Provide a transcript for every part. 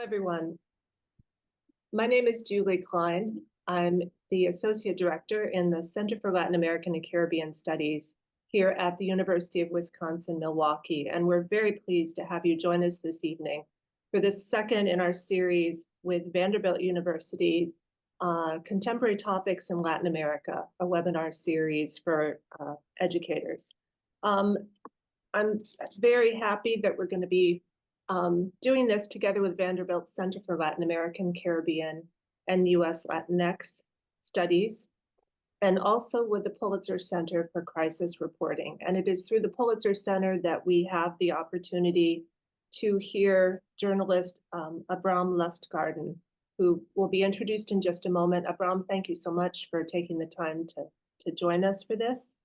everyone. My name is Julie Klein. I'm the Associate Director in the Center for Latin American and Caribbean Studies here at the University of Wisconsin-Milwaukee, and we're very pleased to have you join us this evening for this second in our series with Vanderbilt University, Contemporary Topics in Latin America, a webinar series for educators. I'm very happy that we're going to be doing this together with Vanderbilt Center for Latin American, Caribbean, and U.S. Latinx Studies, and also with the Pulitzer Center for Crisis Reporting. And it is through the Pulitzer Center that we have the opportunity to hear journalist Abrahm Lustgarten, who will be introduced in just a moment. Abrahm, thank you so much for taking the time to join us for this.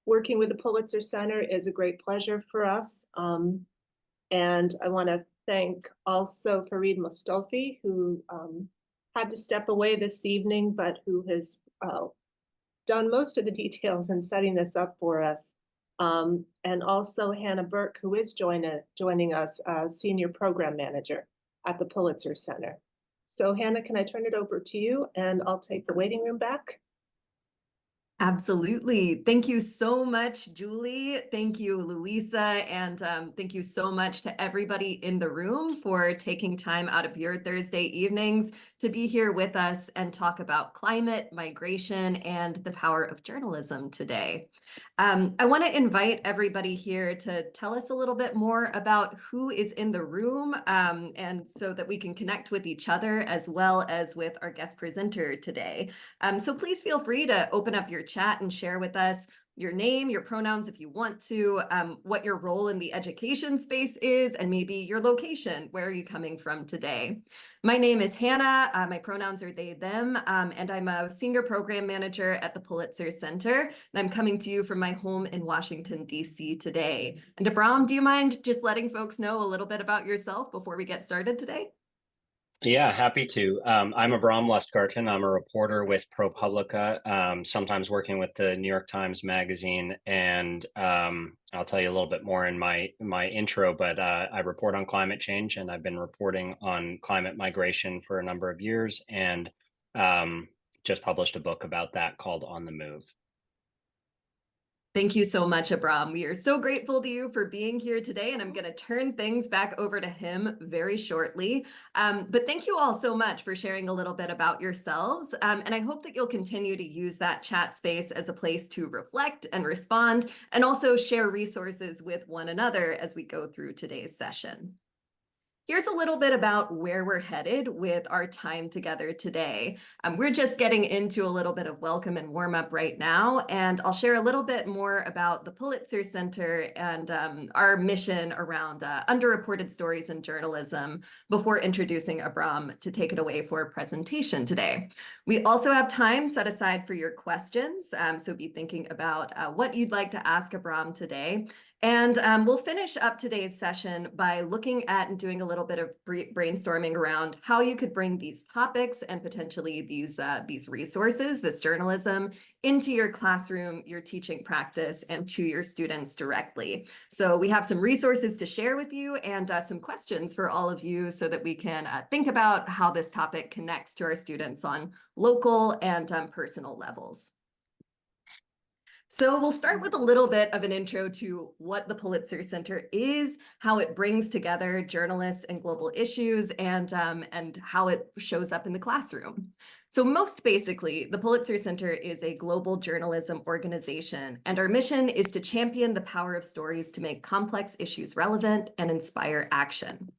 Working with the Pulitzer Center is a great pleasure for us. And I want to thank also Farid Mostofi, who had to step away this evening, but who has done most of the details in setting this up for us. And also Hannah Burke, who is joining us as Senior Program Manager at the Pulitzer Center. So Hannah, can I turn it over to you and I'll take the waiting room back? Absolutely. Thank you so much, Julie. Thank you, Louisa. And thank you so much to everybody in the room for taking time out of your Thursday evenings to be here with us and talk about climate, migration, and the power of journalism today. I want to invite everybody here to tell us a little bit more about who is in the room, and so that we can connect with each other as well as with our guest presenter today. So please feel free to open up your chat and share with us your name, your pronouns if you want to, what your role in the education space is, and maybe your location. Where are you coming from today? My name is Hannah. My pronouns are they, them, and I'm a senior program manager at the Pulitzer Center, and I'm coming to you from my home in Washington, D.C. today. And Abrahm, do you mind just letting folks know a little bit about yourself before we get started today? Yeah, happy to. I'm Abrahm Lustgarten. I'm a reporter with ProPublica, sometimes working with the New York Times Magazine, and I'll tell you a little bit more in my intro, but I report on climate change, and I've been reporting on climate migration for a number of years, and just published a book about that called On the Move. Thank you so much, Abrahm. We are so grateful to you for being here today, and I'm going to turn things back over to him very shortly. But thank you all so much for sharing a little bit about yourselves, and I hope that you'll continue to use that chat space as a place to reflect and respond, and also share resources with one another as we go through today's session. Here's a little bit about where we're headed with our time together today. We're just getting into a little bit of welcome and warm up right now, and I'll share a little bit more about the Pulitzer Center and our mission around underreported stories in journalism before introducing Abrahm to take it away for a presentation today. We also have time set aside for your questions, so be thinking about what you'd like to ask Abrahm today. And we'll finish up today's session by looking at and doing a little bit of brainstorming around how you could bring these topics and potentially these resources, this journalism, into your classroom, your teaching practice, and to your students directly. So we have some resources to share with you and some questions for all of you so that we can think about how this topic connects to our students on local and personal levels. So we'll start with a little bit of an intro to what the Pulitzer Center is, how it brings together journalists and global issues, and how it shows up in the classroom. So most basically, the Pulitzer Center is a global journalism organization, and our mission is to champion the power of stories to make complex issues relevant and inspire action.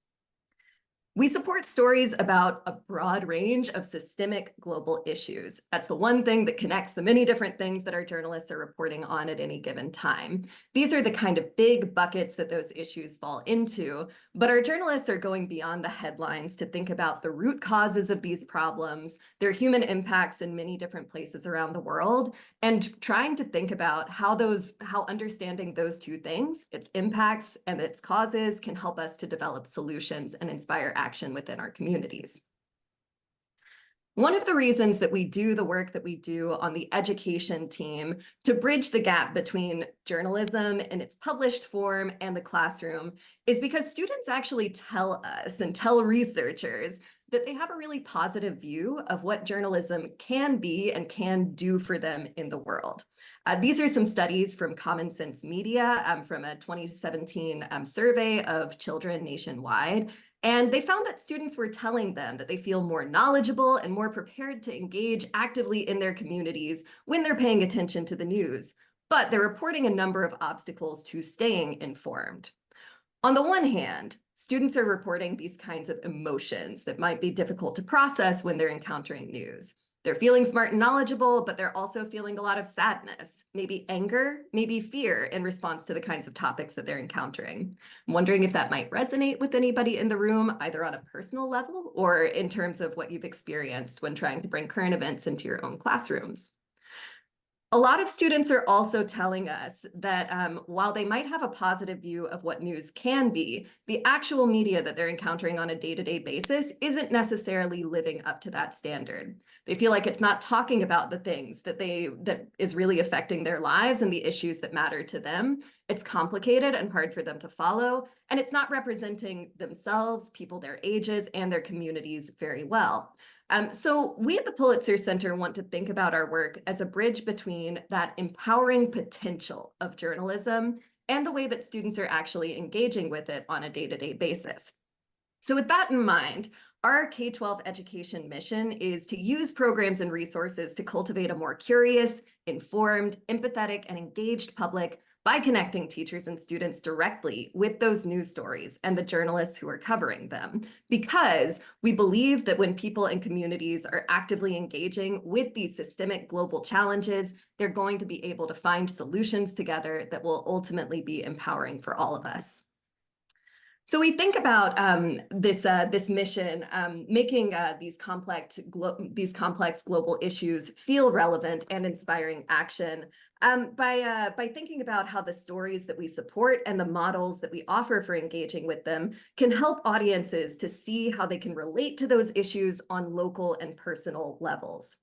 We support stories about a broad range of systemic global issues. That's the one thing that connects the many different things that our journalists are reporting on at any given time. These are the kind of big buckets that those issues fall into, but our journalists are going beyond the headlines to think about the root causes of these problems, their human impacts in many different places around the world, and trying to think about how understanding those two things, its impacts and its causes, can help us to develop solutions and inspire action within our communities. One of the reasons that we do the work that we do on the education team to bridge the gap between journalism in its published form and the classroom is because students actually tell us and tell researchers that they have a really positive view of what journalism can be and can do for them in the world. These are some studies from Common Sense Media from a 2017 survey of children nationwide. And they found that students were telling them that they feel more knowledgeable and more prepared to engage actively in their communities when they're paying attention to the news. But they're reporting a number of obstacles to staying informed. On the one hand, students are reporting these kinds of emotions that might be difficult to process when they're encountering news. They're feeling smart and knowledgeable, but they're also feeling a lot of sadness, maybe anger, maybe fear in response to the kinds of topics that they're encountering. I'm wondering if that might resonate with anybody in the room, either on a personal level or in terms of what you've experienced when trying to bring current events into your own classrooms. A lot of students are also telling us that while they might have a positive view of what news can be, the actual media that they're encountering on a day-to-day basis isn't necessarily living up to that standard. They feel like it's not talking about the things that is really affecting their lives and the issues that matter to them. It's complicated and hard for them to follow, and it's not representing themselves, people their ages, and their communities very well. So we at the Pulitzer Center want to think about our work as a bridge between that empowering potential of journalism and the way that students are actually engaging with it on a day-to-day basis. So with that in mind, our K-12 education mission is to use programs and resources to cultivate a more curious, informed, empathetic, and engaged public by connecting teachers and students directly with those news stories and the journalists who are covering them. Because we believe that when people and communities are actively engaging with these systemic global challenges, they're going to be able to find solutions together that will ultimately be empowering for all of us. So we think about this mission, making these complex global issues feel relevant and inspiring action by thinking about how the stories that we support and the models that we offer for engaging with them can help audiences to see how they can relate to those issues on local and personal levels.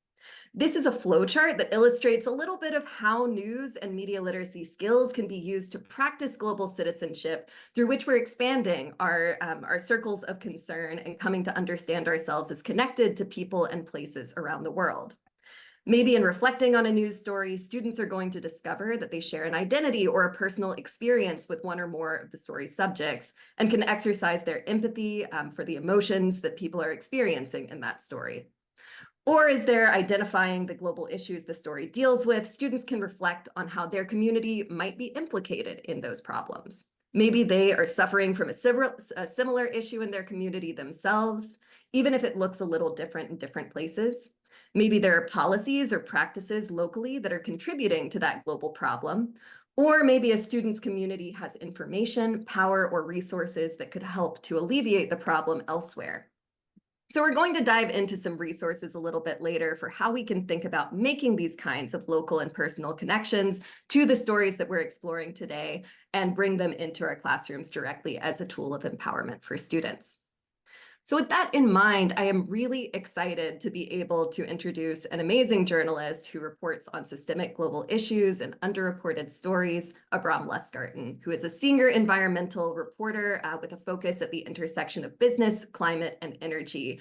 This is a flowchart that illustrates a little bit of how news and media literacy skills can be used to practice global citizenship, through which we're expanding our circles of concern and coming to understand ourselves as connected to people and places around the world. Maybe in reflecting on a news story, students are going to discover that they share an identity or a personal experience with one or more of the story's subjects and can exercise their empathy for the emotions that people are experiencing in that story. Or as they're identifying the global issues the story deals with, students can reflect on how their community might be implicated in those problems. Maybe they are suffering from a similar issue in their community themselves, even if it looks a little different in different places. Maybe there are policies or practices locally that are contributing to that global problem. Or maybe a student's community has information, power, or resources that could help to alleviate the problem elsewhere. So we're going to dive into some resources a little bit later for how we can think about making these kinds of local and personal connections to the stories that we're exploring today and bring them into our classrooms directly as a tool of empowerment for students. So with that in mind, I am really excited to be able to introduce an amazing journalist who reports on systemic global issues and underreported stories, Abrahm Lustgarten, who is a senior environmental reporter with a focus at the intersection of business, climate, and energy,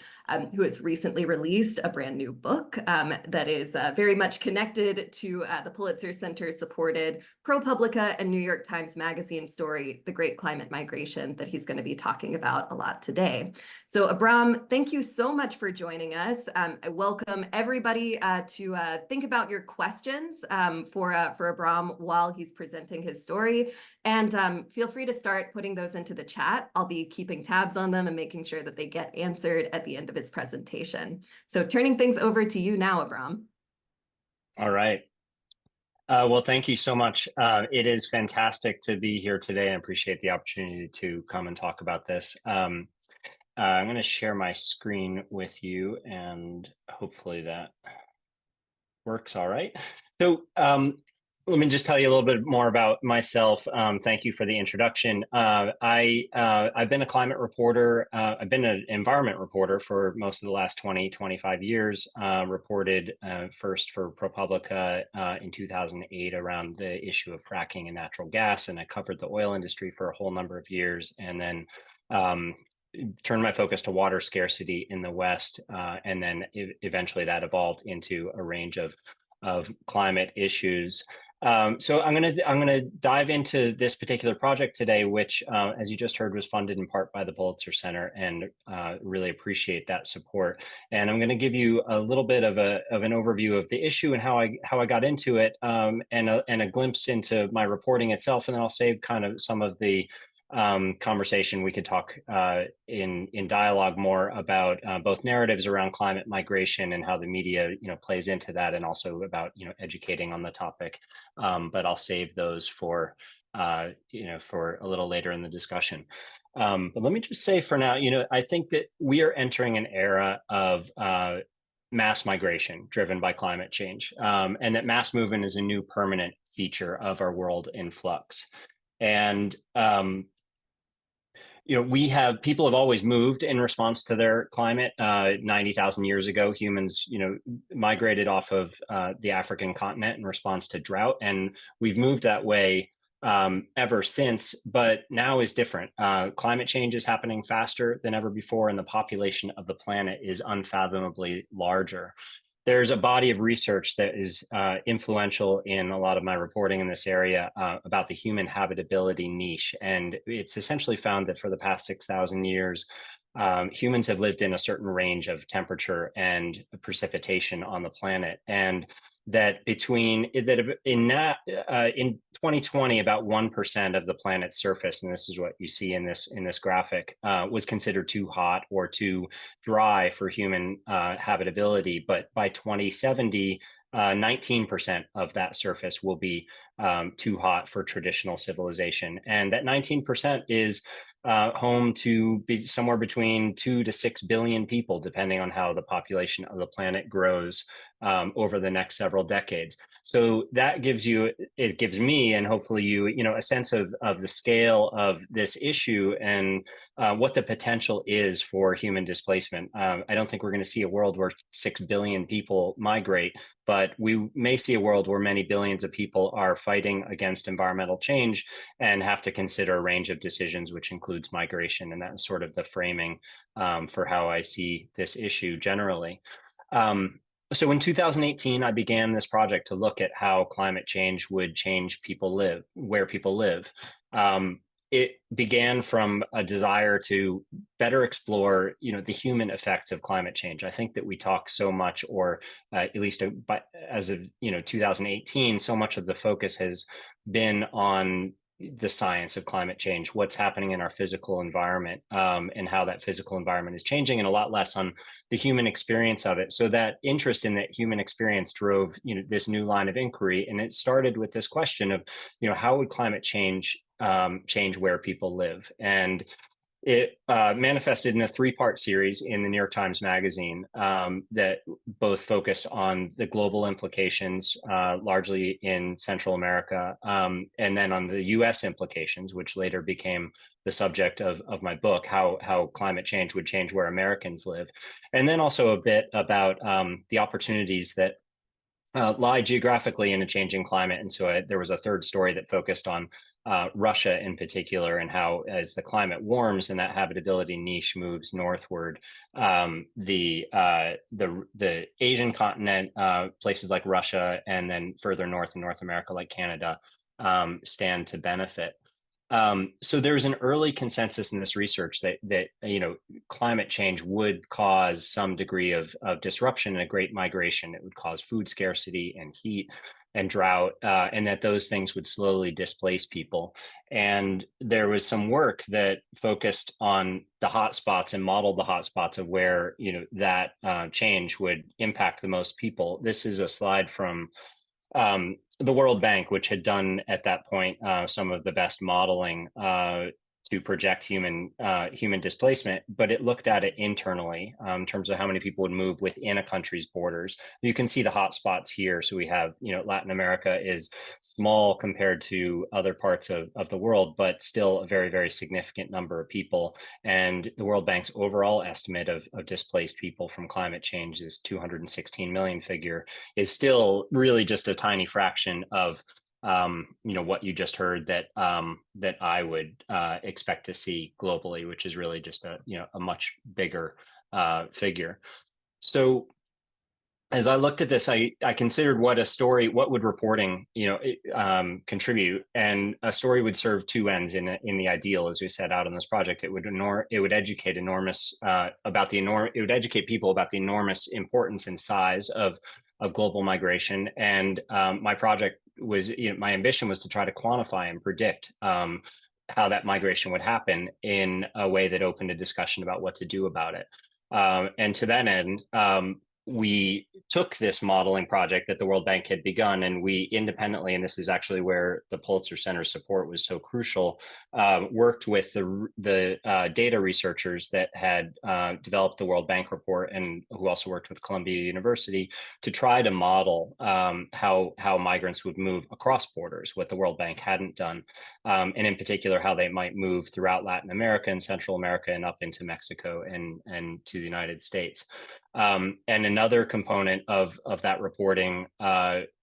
who has recently released a brand new book that is very much connected to the Pulitzer Center supported ProPublica and New York Times Magazine story, The Great Climate Migration, that he's going to be talking about a lot today. So Abrahm, thank you so much for joining us. I welcome everybody to think about your questions for Abrahm while he's presenting his story. And feel free to start putting those into the chat. I'll be keeping tabs on them and making sure that they get answered at the end of his presentation. So turning things over to you now, Abrahm. All right. Well, thank you so much. It is fantastic to be here today. I appreciate the opportunity to come and talk about this. I'm going to share my screen with you, and hopefully that works all right. So let me just tell you a little bit more about myself. Thank you for the introduction. I've been a climate reporter. I've been an environment reporter for most of the last 25 years. Reported first for ProPublica in 2008 around the issue of fracking and natural gas, and I covered the oil industry for a whole number of years, and then turned my focus to water scarcity in the West, and then eventually that evolved into a range of climate issues. So I'm gonna dive into this particular project today, which, as you just heard, was funded in part by the Pulitzer Center, and really appreciate that support. And I'm going to give you a little bit of an overview of the issue and how I got into it, and a glimpse into my reporting itself, and then I'll save kind of some of the conversation. We could talk in dialogue more about both narratives around climate migration and how the media plays into that, and also about educating on the topic. But I'll save those for for a little later in the discussion. But let me just say for now, I think that we are entering an era of mass migration driven by climate change, and that mass movement is a new permanent feature of our world in flux. And people have always moved in response to their climate. 90,000 years ago, humans, migrated off of the African continent in response to drought, and we've moved that way ever since. But now is different. Climate change is happening faster than ever before, and the population of the planet is unfathomably larger. There's a body of research that is influential in a lot of my reporting in this area about the human habitability niche. And it's essentially found that for the past 6,000 years, humans have lived in a certain range of temperature and precipitation on the planet. And that in 2020, about 1% of the planet's surface, and this is what you see in this graphic, was considered too hot or too dry for human habitability. But by 2070, 19% of that surface will be too hot for traditional civilization. And that 19% is home to be somewhere between 2 to 6 billion people, depending on how the population of the planet grows over the next several decades. So that gives me, and hopefully you, a sense of the scale of this issue and what the potential is for human displacement. I don't think we're going to see a world where 6 billion people migrate, but we may see a world where many billions of people are fighting against environmental change and have to consider a range of decisions, which includes migration. And that's sort of the framing for how I see this issue generally. So in 2018, I began this project to look at how climate change would change where people live. It began from a desire to better explore, the human effects of climate change. I think that we talk so much, or at least as of 2018, so much of the focus has been on the science of climate change, what's happening in our physical environment, and how that physical environment is changing, and a lot less on the human experience of it. So that interest in that human experience drove, this new line of inquiry, and it started with this question of, how would climate change change where people live? And it manifested in a 3-part series in the New York Times Magazine that both focused on the global implications, largely in Central America, and then on the US implications, which later became the subject of my book, how climate change would change where Americans live. And then also a bit about the opportunities that lie geographically in a changing climate. And so there was a third story that focused on Russia in particular, and how, as the climate warms and that habitability niche moves northward, the Asian continent, places like Russia, and then further north in North America like Canada, stand to benefit. So there was an early consensus in this research that climate change would cause some degree of disruption and a great migration. It would cause food scarcity and heat and drought, and that those things would slowly displace people. And there was some work that focused on the hotspots and modeled the hotspots of where that change would impact the most people. This is a slide from the World Bank, which had done at that point some of the best modeling to project human displacement, but it looked at it internally in terms of how many people would move within a country's borders. You can see the hot spots here. So we have, Latin America is small compared to other parts of the world, but still a very, very significant number of people. And the World Bank's overall estimate of displaced people from climate change, this 216 million figure, is still really just a tiny fraction of what you just heard that I would expect to see globally, which is really just a much bigger figure. So as I looked at this, I considered what would reporting contribute, and a story would serve two ends in the ideal, as we set out on this project. It would educate it would educate people about the enormous importance and size of global migration, and my ambition was to try to quantify and predict how that migration would happen in a way that opened a discussion about what to do about it. And to that end, we took this modeling project that the World Bank had begun, and we independently, and this is actually where the Pulitzer Center's support was so crucial, worked with the data researchers that had developed the World Bank report, and who also worked with Columbia University, to try to model how migrants would move across borders, what the World Bank hadn't done, and in particular how they might move throughout Latin America and Central America and up into Mexico and to the United States. And another component of that reporting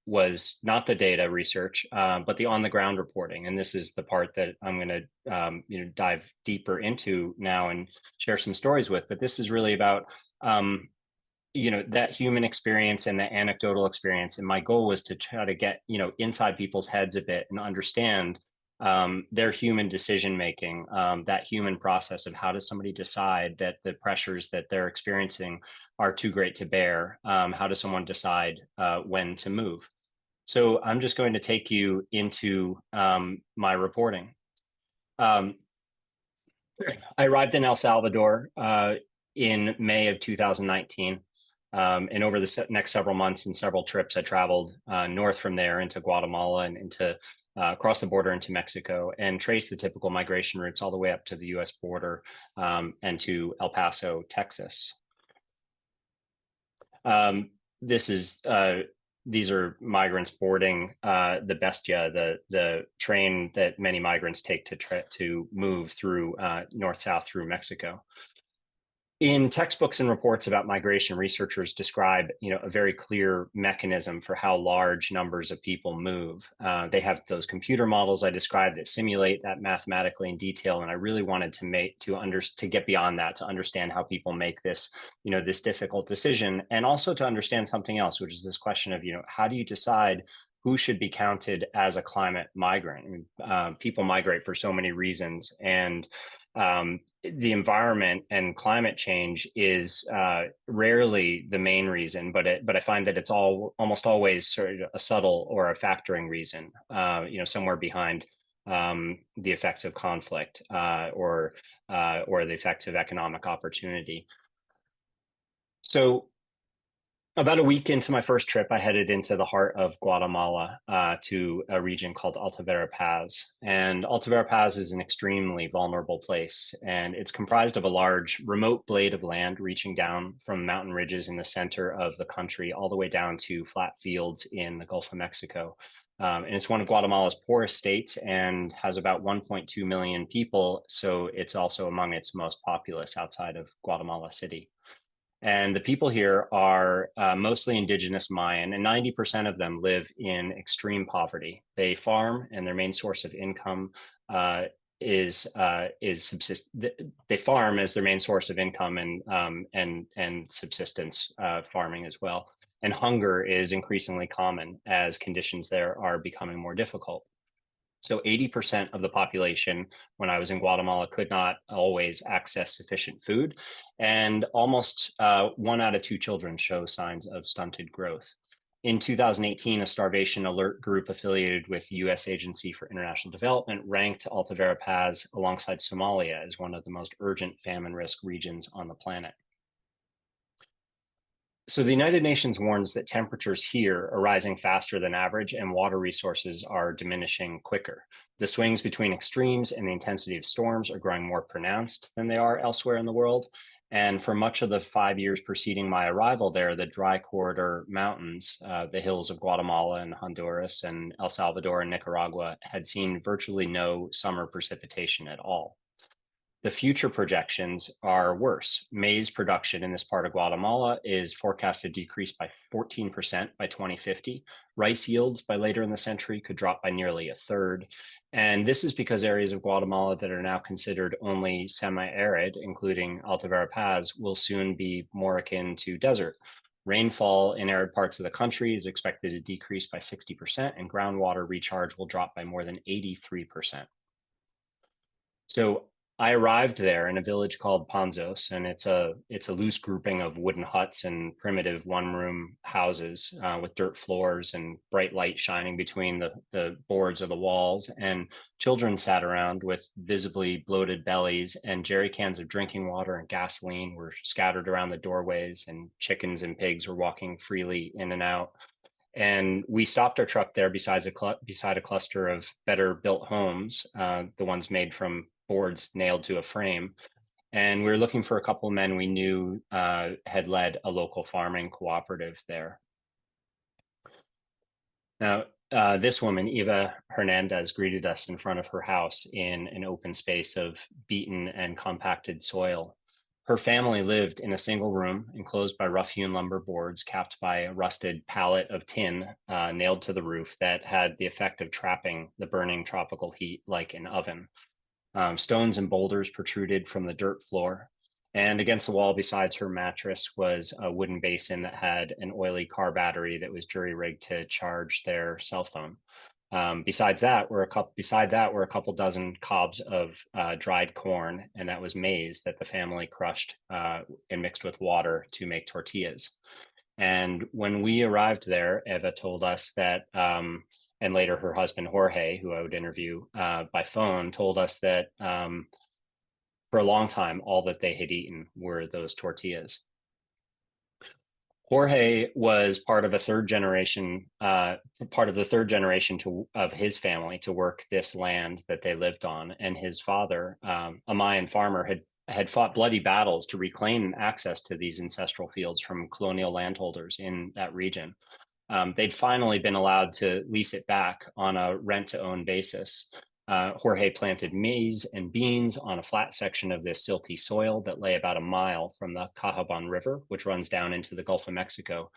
was not the data research, but the on-the-ground reporting. And this is the part that I'm going to dive deeper into now and share some stories with. But this is really about that human experience and the anecdotal experience. And my goal was to try to get inside people's heads a bit and understand their human decision making, that human process of how does somebody decide that the pressures that they're experiencing are too great to bear? How does someone decide when to move? So I'm just going to take you into my reporting. I arrived in El Salvador in May of 2019. And over the next several months and several trips, I traveled north from there into Guatemala and into across the border into Mexico, and traced the typical migration routes all the way up to the US border and to El Paso, Texas. These are migrants boarding the Bestia, the train that many migrants take to move through north-south through Mexico. In textbooks and reports about migration, researchers describe, a very clear mechanism for how large numbers of people move. They have those computer models I described that simulate that mathematically in detail, and I really wanted to get beyond that, to understand how people make this, this difficult decision, and also to understand something else, which is this question of, how do you decide who should be counted as a climate migrant? I mean, people migrate for so many reasons, and the environment and climate change is rarely the main reason, but I find that it's almost always sort of a subtle or a factoring reason, somewhere behind the effects of conflict or the effects of economic opportunity. So about a week into my first trip, I headed into the heart of Guatemala to a region called Alta Verapaz. And Alta Verapaz is an extremely vulnerable place, and it's comprised of a large remote blade of land reaching down from mountain ridges in the center of the country all the way down to flat fields in the Gulf of Mexico. And it's one of Guatemala's poorest states and has about 1.2 million people, so it's also among its most populous outside of Guatemala City. And the people here are mostly indigenous Mayan, and 90% of them live in extreme poverty. They farm, and their main source of income is they farm as their main source of income, and subsistence farming as well. And hunger is increasingly common as conditions there are becoming more difficult. So 80% of the population when I was in Guatemala could not always access sufficient food, and almost 1 out of 2 children show signs of stunted growth. In 2018, a starvation alert group affiliated with the U.S. Agency for International Development ranked Alta Verapaz alongside Somalia as one of the most urgent famine risk regions on the planet. So the United Nations warns that temperatures here are rising faster than average and water resources are diminishing quicker. The swings between extremes and the intensity of storms are growing more pronounced than they are elsewhere in the world. And for much of the 5 years preceding my arrival there, the dry corridor mountains, the hills of Guatemala and Honduras and El Salvador and Nicaragua, had seen virtually no summer precipitation at all. The future projections are worse. Maize production in this part of Guatemala is forecast to decrease by 14% by 2050. Rice yields by later in the century could drop by nearly a third. And this is because areas of Guatemala that are now considered only semi-arid, including Alta Verapaz, will soon be more akin to desert. Rainfall in arid parts of the country is expected to decrease by 60%, and groundwater recharge will drop by more than 83%. So I arrived there in a village called Panzos, and it's a loose grouping of wooden huts and primitive one-room houses with dirt floors and bright light shining between the boards of the walls. And children sat around with visibly bloated bellies, and jerry cans of drinking water and gasoline were scattered around the doorways, and chickens and pigs were walking freely in and out. And we stopped our truck there beside a cluster of better built homes, the ones made from boards nailed to a frame. And we were looking for a couple of men we knew had led a local farming cooperative there. Now, this woman, Eva Hernandez, greeted us in front of her house in an open space of beaten and compacted soil. Her family lived in a single room enclosed by rough-hewn lumber boards capped by a rusted pallet of tin nailed to the roof that had the effect of trapping the burning tropical heat like an oven. Stones and boulders protruded from the dirt floor, and against the wall besides her mattress was a wooden basin that had an oily car battery that was jury-rigged to charge their cell phone. Beside that were a couple dozen cobs of dried corn, and that was maize that the family crushed and mixed with water to make tortillas. And when we arrived there, Eva told us that, and later her husband Jorge, who I would interview by phone, told us that for a long time, all that they had eaten were those tortillas. Jorge was part of the third generation of his family to work this land that they lived on. And his father, a Mayan farmer, had fought bloody battles to reclaim access to these ancestral fields from colonial landholders in that region. They'd finally been allowed to lease it back on a rent-to-own basis. Jorge planted maize and beans on a flat section of this silty soil that lay about a mile from the Cajaban River, which runs down into the Gulf of Mexico.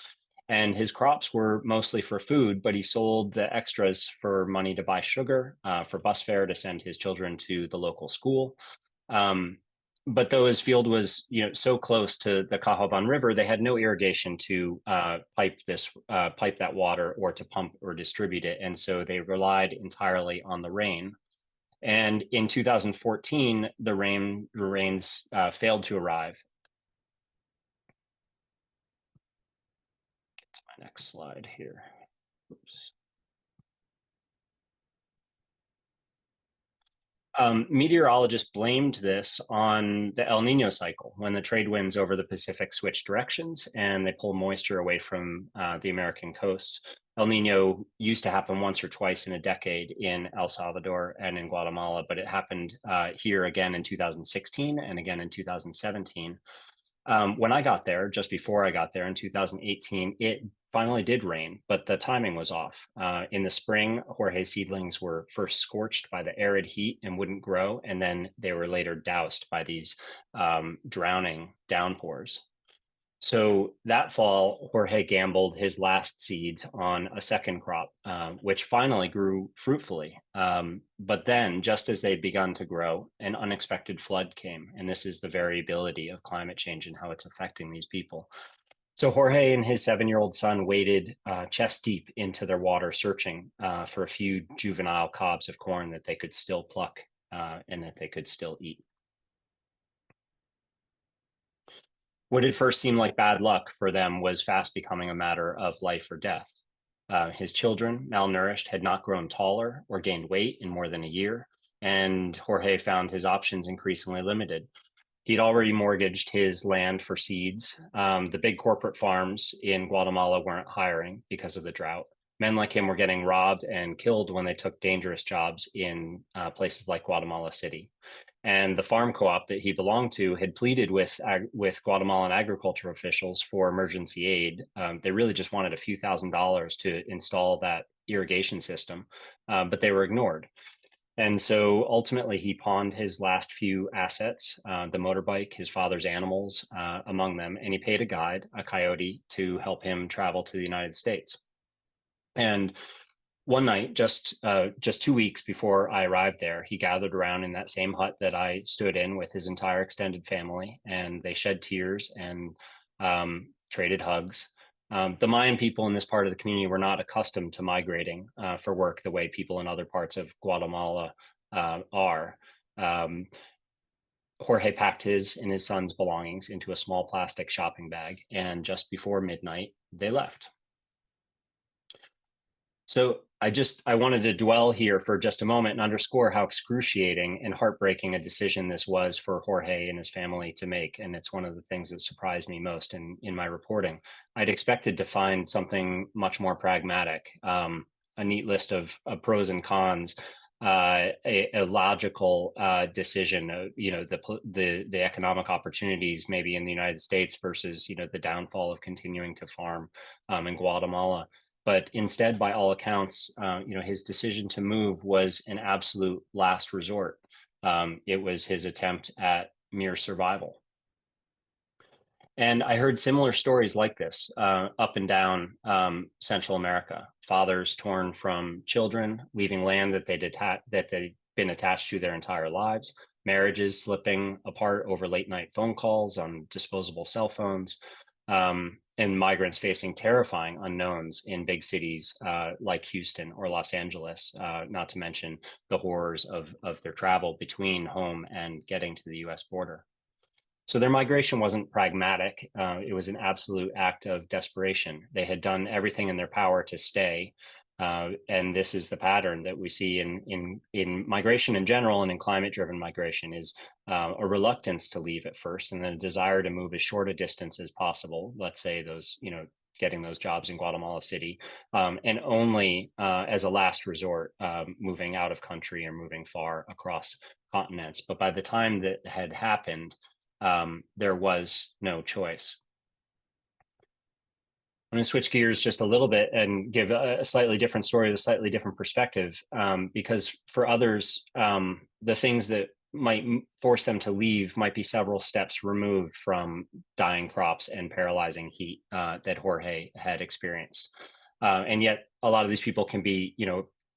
And his crops were mostly for food, but he sold the extras for money to buy sugar, for bus fare to send his children to the local school. But though his field was, so close to the Cajaban River, they had no irrigation to pipe that water or to pump or distribute it, and so they relied entirely on the rain. And in 2014, the rains failed to arrive. Get to my next slide here. Oops. Meteorologists blamed this on the El Nino cycle, when the trade winds over the Pacific switch directions and they pull moisture away from the American coasts. El Nino used to happen once or twice in a decade in El Salvador and in Guatemala, but it happened here again in 2016 and again in 2017. When I got there, just before I got there in 2018, it finally did rain, but the timing was off. In the spring, Jorge seedlings were first scorched by the arid heat and wouldn't grow, and then they were later doused by these drowning downpours. So that fall, Jorge gambled his last seeds on a second crop, which finally grew fruitfully. But then, just as they'd begun to grow, an unexpected flood came. And this is the variability of climate change and how it's affecting these people. So Jorge and his 7-year-old son waded chest deep into their water, searching for a few juvenile cobs of corn that they could still pluck and that they could still eat. What had first seemed like bad luck for them was fast becoming a matter of life or death. His children, malnourished, had not grown taller or gained weight in more than a year, and Jorge found his options increasingly limited. He'd already mortgaged his land for seeds. The big corporate farms in Guatemala weren't hiring because of the drought. Men like him were getting robbed and killed when they took dangerous jobs in places like Guatemala City. And the farm co-op that he belonged to had pleaded with Guatemalan agriculture officials for emergency aid. They really just wanted a few $1,000s to install that irrigation system, but they were ignored. And so ultimately, he pawned his last few assets, the motorbike, his father's animals, among them, and he paid a guide, a coyote, to help him travel to the United States. And one night, just 2 weeks before I arrived there, he gathered around in that same hut that I stood in with his entire extended family, and they shed tears and traded hugs. The Mayan people in this part of the community were not accustomed to migrating for work the way people in other parts of Guatemala are. Jorge packed his and his son's belongings into a small plastic shopping bag, and just before midnight, they left. So I wanted to dwell here for just a moment and underscore how excruciating and heartbreaking a decision this was for Jorge and his family to make. And it's one of the things that surprised me most in my reporting. I'd expected to find something much more pragmatic, a neat list of pros and cons, a logical decision, the economic opportunities maybe in the United States versus, the downfall of continuing to farm in Guatemala. But instead, by all accounts, his decision to move was an absolute last resort. It was his attempt at mere survival. And I heard similar stories like this up and down Central America. Fathers torn from children, leaving land that they'd been attached to their entire lives. Marriages slipping apart over late night phone calls on disposable cell phones. And migrants facing terrifying unknowns in big cities like Houston or Los Angeles, not to mention the horrors of their travel between home and getting to the US border. So their migration wasn't pragmatic. It was an absolute act of desperation. They had done everything in their power to stay. And this is the pattern that we see in migration in general, and in climate-driven migration, is a reluctance to leave at first, and then a desire to move as short a distance as possible. Let's say those, getting those jobs in Guatemala City, and only as a last resort, moving out of country or moving far across continents. But by the time that had happened, there was no choice. I'm going to switch gears just a little bit and give a slightly different story, a slightly different perspective, because for others, the things that might force them to leave might be several steps removed from dying crops and paralyzing heat that Jorge had experienced. And yet a lot of these people can be,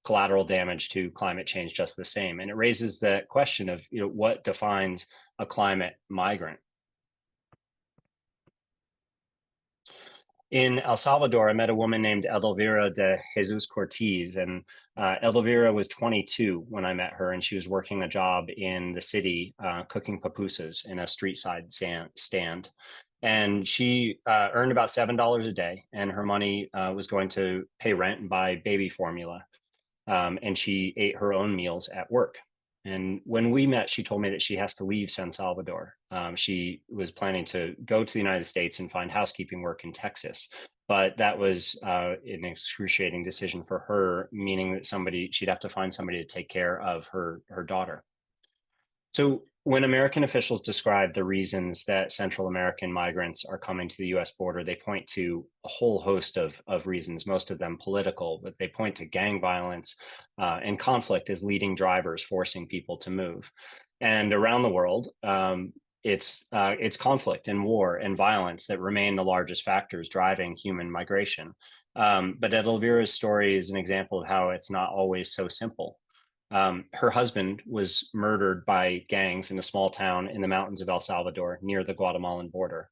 collateral damage to climate change just the same. And it raises the question of, what defines a climate migrant? In El Salvador, I met a woman named Edelvira de Jesus Cortez, and Edelvira was 22 when I met her, and she was working a job in the city cooking pupusas in a street side stand. And she earned about $7 a day, and her money was going to pay rent and buy baby formula. And she ate her own meals at work. And when we met, she told me that she has to leave San Salvador. She was planning to go to the United States and find housekeeping work in Texas. But that was an excruciating decision for her, meaning that she'd have to find somebody to take care of her daughter. So when American officials describe the reasons that Central American migrants are coming to the US border, they point to a whole host of reasons, most of them political, but they point to gang violence and conflict as leading drivers forcing people to move. And around the world, it's conflict and war and violence that remain the largest factors driving human migration. But Edelvira's story is an example of how it's not always so simple. Her husband was murdered by gangs in a small town in the mountains of El Salvador near the Guatemalan border.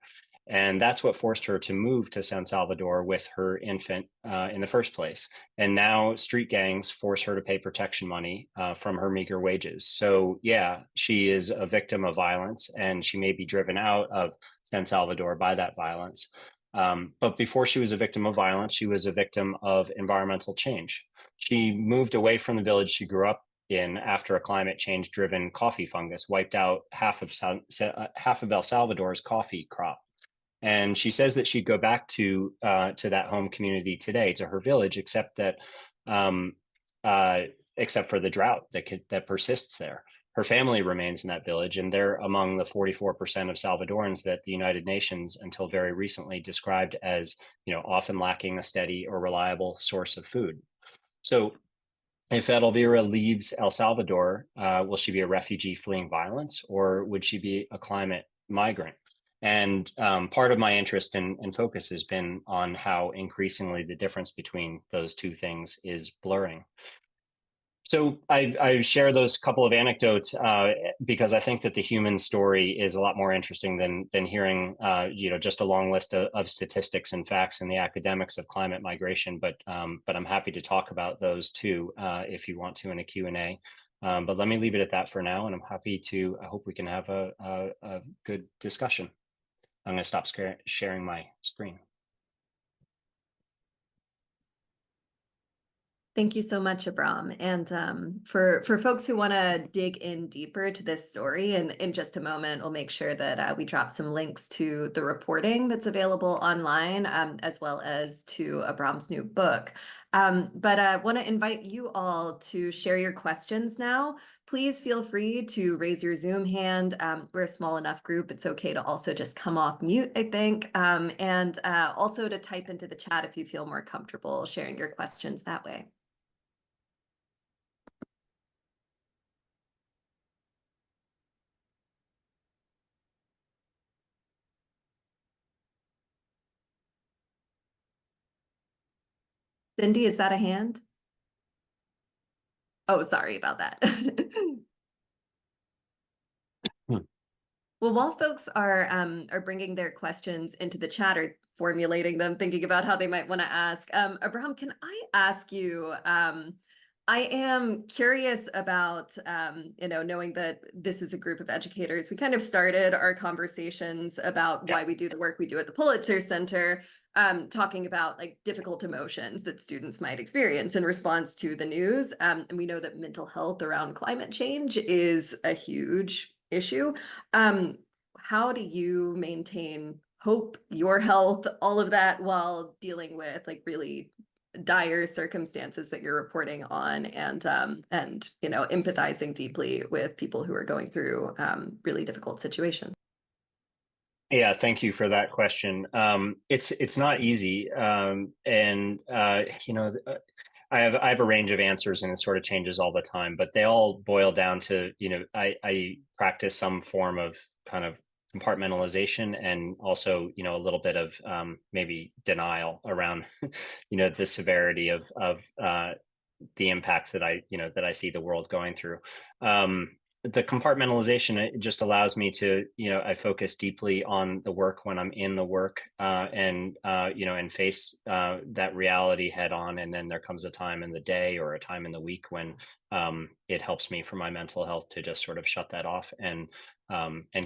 And that's what forced her to move to San Salvador with her infant in the first place. And now street gangs force her to pay protection money from her meager wages. So yeah, she is a victim of violence, and she may be driven out of San Salvador by that violence. But before she was a victim of violence, she was a victim of environmental change. She moved away from the village she grew up after a climate change driven coffee fungus wiped out half of El Salvador's coffee crop. And she says that she'd go back to that home community today, to her village, except for the drought that persists there. Her family remains in that village, and they're among the 44% of Salvadorans that the United Nations, until very recently, described as, often lacking a steady or reliable source of food. So if Edelvira leaves El Salvador, will she be a refugee fleeing violence, or would she be a climate migrant? And part of my interest and focus has been on how increasingly the difference between those two things is blurring. So I share those couple of anecdotes because I think that the human story is a lot more interesting than hearing just a long list of statistics and facts and the academics of climate migration. But I'm happy to talk about those too if you want to in a Q&A. But let me leave it at that for now, and I'm happy to. I hope we can have a good discussion. I'm going to stop sharing my screen. Thank you so much, Abrahm. And for folks who want to dig in deeper to this story, and in just a moment, we'll make sure that we drop some links to the reporting that's available online, as well as to Abraham's new book. But I want to invite you all to share your questions now. Please feel free to raise your Zoom hand. We're a small enough group. It's okay to also just come off mute, I think, and also to type into the chat if you feel more comfortable sharing your questions that way. Cindy, is that a hand? Oh, sorry about that. Well, while folks are bringing their questions into the chat or formulating them, thinking about how they might want to ask, Abraham, can I ask you? I am curious about, knowing that this is a group of educators. We kind of started our conversations about why we do the work we do at the Pulitzer Center, talking about like difficult emotions that students might experience in response to the news. And we know that mental health around climate change is a huge issue. How do you maintain hope, your health, all of that while dealing with like really dire circumstances that you're reporting on, and empathizing deeply with people who are going through really difficult situations? Yeah, thank you for that question. It's not easy, and I have a range of answers, and it sort of changes all the time. But they all boil down to I practice some form of kind of compartmentalization, and also a little bit of maybe denial around the severity of the impacts that I see the world going through. The compartmentalization, it just allows me to, I focus deeply on the work when I'm in the work, and face that reality head on. And then there comes a time in the day or a time in the week when it helps me for my mental health to just sort of shut that off and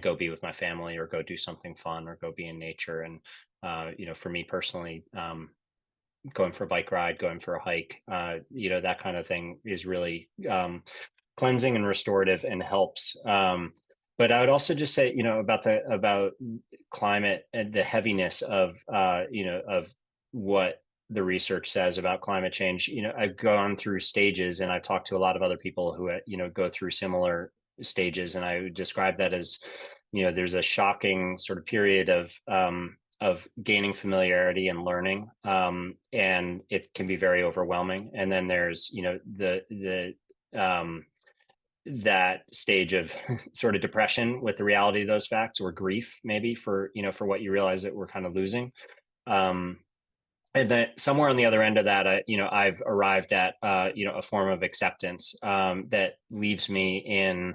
go be with my family, or go do something fun, or go be in nature. And, for me personally, going for a bike ride, going for a hike, that kind of thing is really cleansing and restorative and helps. But I would also just say, about climate and the heaviness of what the research says about climate change. I've gone through stages, and I've talked to a lot of other people who go through similar stages, and I would describe that as there's a shocking sort of period of gaining familiarity and learning, and it can be very overwhelming. And then there's that stage of sort of depression with the reality of those facts, or grief maybe for what you realize that we're kind of losing. And then somewhere on the other end of that, I've arrived at a form of acceptance that leaves me in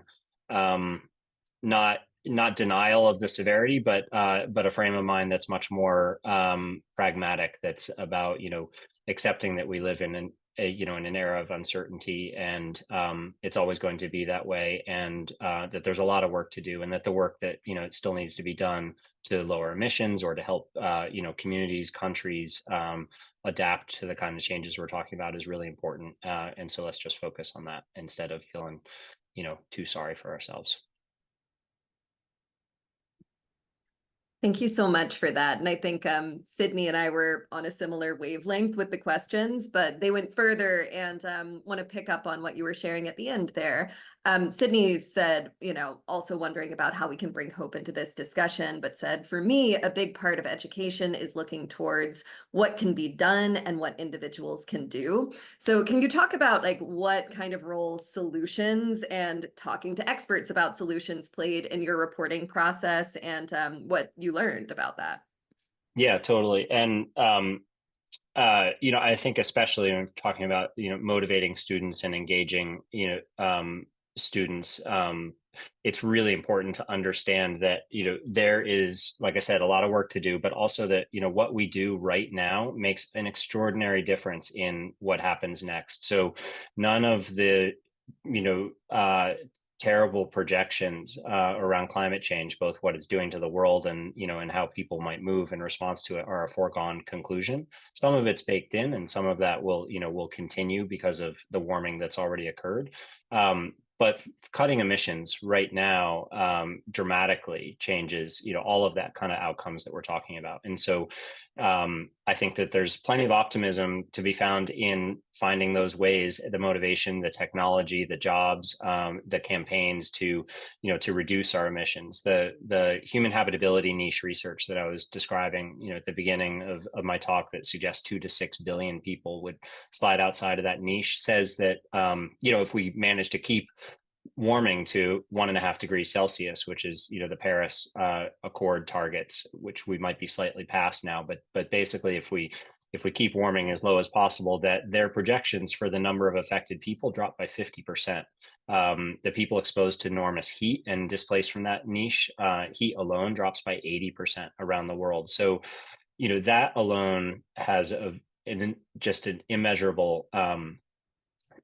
not denial of the severity, but a frame of mind that's much more pragmatic. That's about accepting that we live in in an era of uncertainty, and it's always going to be that way, and that there's a lot of work to do, and that the work that it still needs to be done to lower emissions or to help communities, countries adapt to the kind of changes we're talking about is really important. And so let's just focus on that instead of feeling too sorry for ourselves. Thank you so much for that. And I think Sydney and I were on a similar wavelength with the questions, but they went further, and want to pick up on what you were sharing at the end there. Sydney said, also wondering about how we can bring hope into this discussion, but said, for me, a big part of education is looking towards what can be done and what individuals can do. So can you talk about like what kind of role solutions and talking to experts about solutions played in your reporting process, and what you learned about that? Yeah, totally. And I think especially when we're talking about motivating students and engaging students, it's really important to understand that there is, like I said, a lot of work to do, but also that what we do right now makes an extraordinary difference in what happens next. So none of the terrible projections around climate change, both what it's doing to the world and and how people might move in response to it, are a foregone conclusion. Some of it's baked in, and some of that will continue because of the warming that's already occurred. But cutting emissions right now dramatically changes all of that kind of outcomes that we're talking about. And so I think that there's plenty of optimism to be found in finding those ways, the motivation, the technology, the jobs, the campaigns to reduce our emissions. The human habitability niche research that I was describing at the beginning of my talk, that suggests 2 to 6 billion people would slide outside of that niche, says that if we manage to keep warming to 1.5 degrees Celsius, which is the Paris Accord targets, which we might be slightly past now, but basically if we keep warming as low as possible, that their projections for the number of affected people drop by 50%. The people exposed to enormous heat and displaced from that niche, heat alone drops by 80% around the world. So that alone has just an immeasurable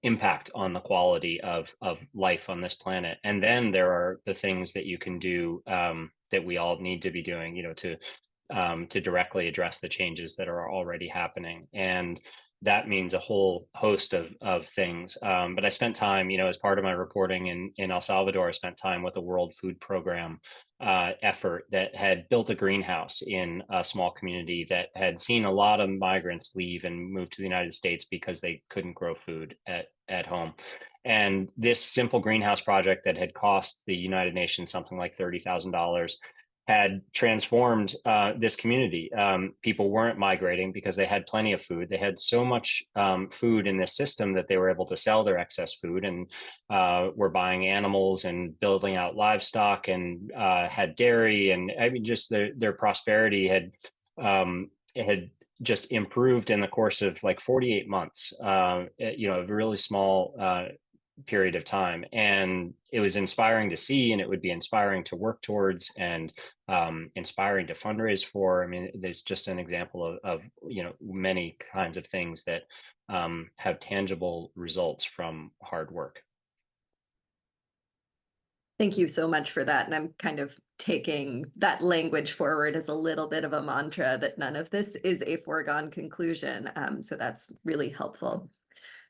impact on the quality of life on this planet. And then there are the things that you can do that we all need to be doing, to directly address the changes that are already happening. And that means a whole host of things. But I spent time, as part of my reporting in El Salvador, I spent time with the World Food Program effort that had built a greenhouse in a small community that had seen a lot of migrants leave and move to the United States because they couldn't grow food at home. And this simple greenhouse project that had cost the United Nations something like $30,000 had transformed this community. People weren't migrating because they had plenty of food. They had so much food in this system that they were able to sell their excess food, and were buying animals and building out livestock, and had dairy, and I mean, just their prosperity had just improved in the course of like 48 months. A really small period of time, and it was inspiring to see, and it would be inspiring to work towards, and inspiring to fundraise for. I mean, there's just an example of many kinds of things that have tangible results from hard work. Thank you so much for that. And I'm kind of taking that language forward as a little bit of a mantra, that none of this is a foregone conclusion. So that's really helpful.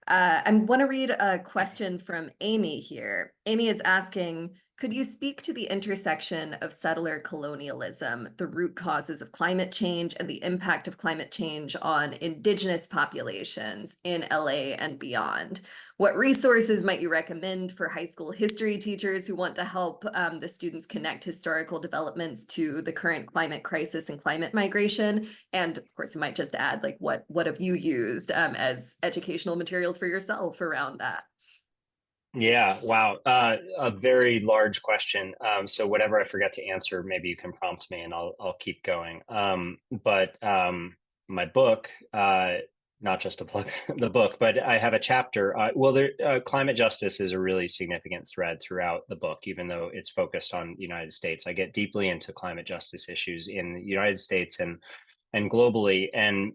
I want to read a question from Amy here. Amy is asking, could you speak to the intersection of settler colonialism, the root causes of climate change, and the impact of climate change on Indigenous populations in LA and beyond? What resources might you recommend for high school history teachers who want to help the students connect historical developments to the current climate crisis and climate migration? And of course, I might just add, like, what have you used as educational materials for yourself around that? Yeah, wow. A very large question. So whatever I forget to answer, maybe you can prompt me and I'll keep going. But my book, not just to plug the book, but I have a chapter. Climate justice is a really significant thread throughout the book, even though it's focused on the United States. I get deeply into climate justice issues in the United States and globally. And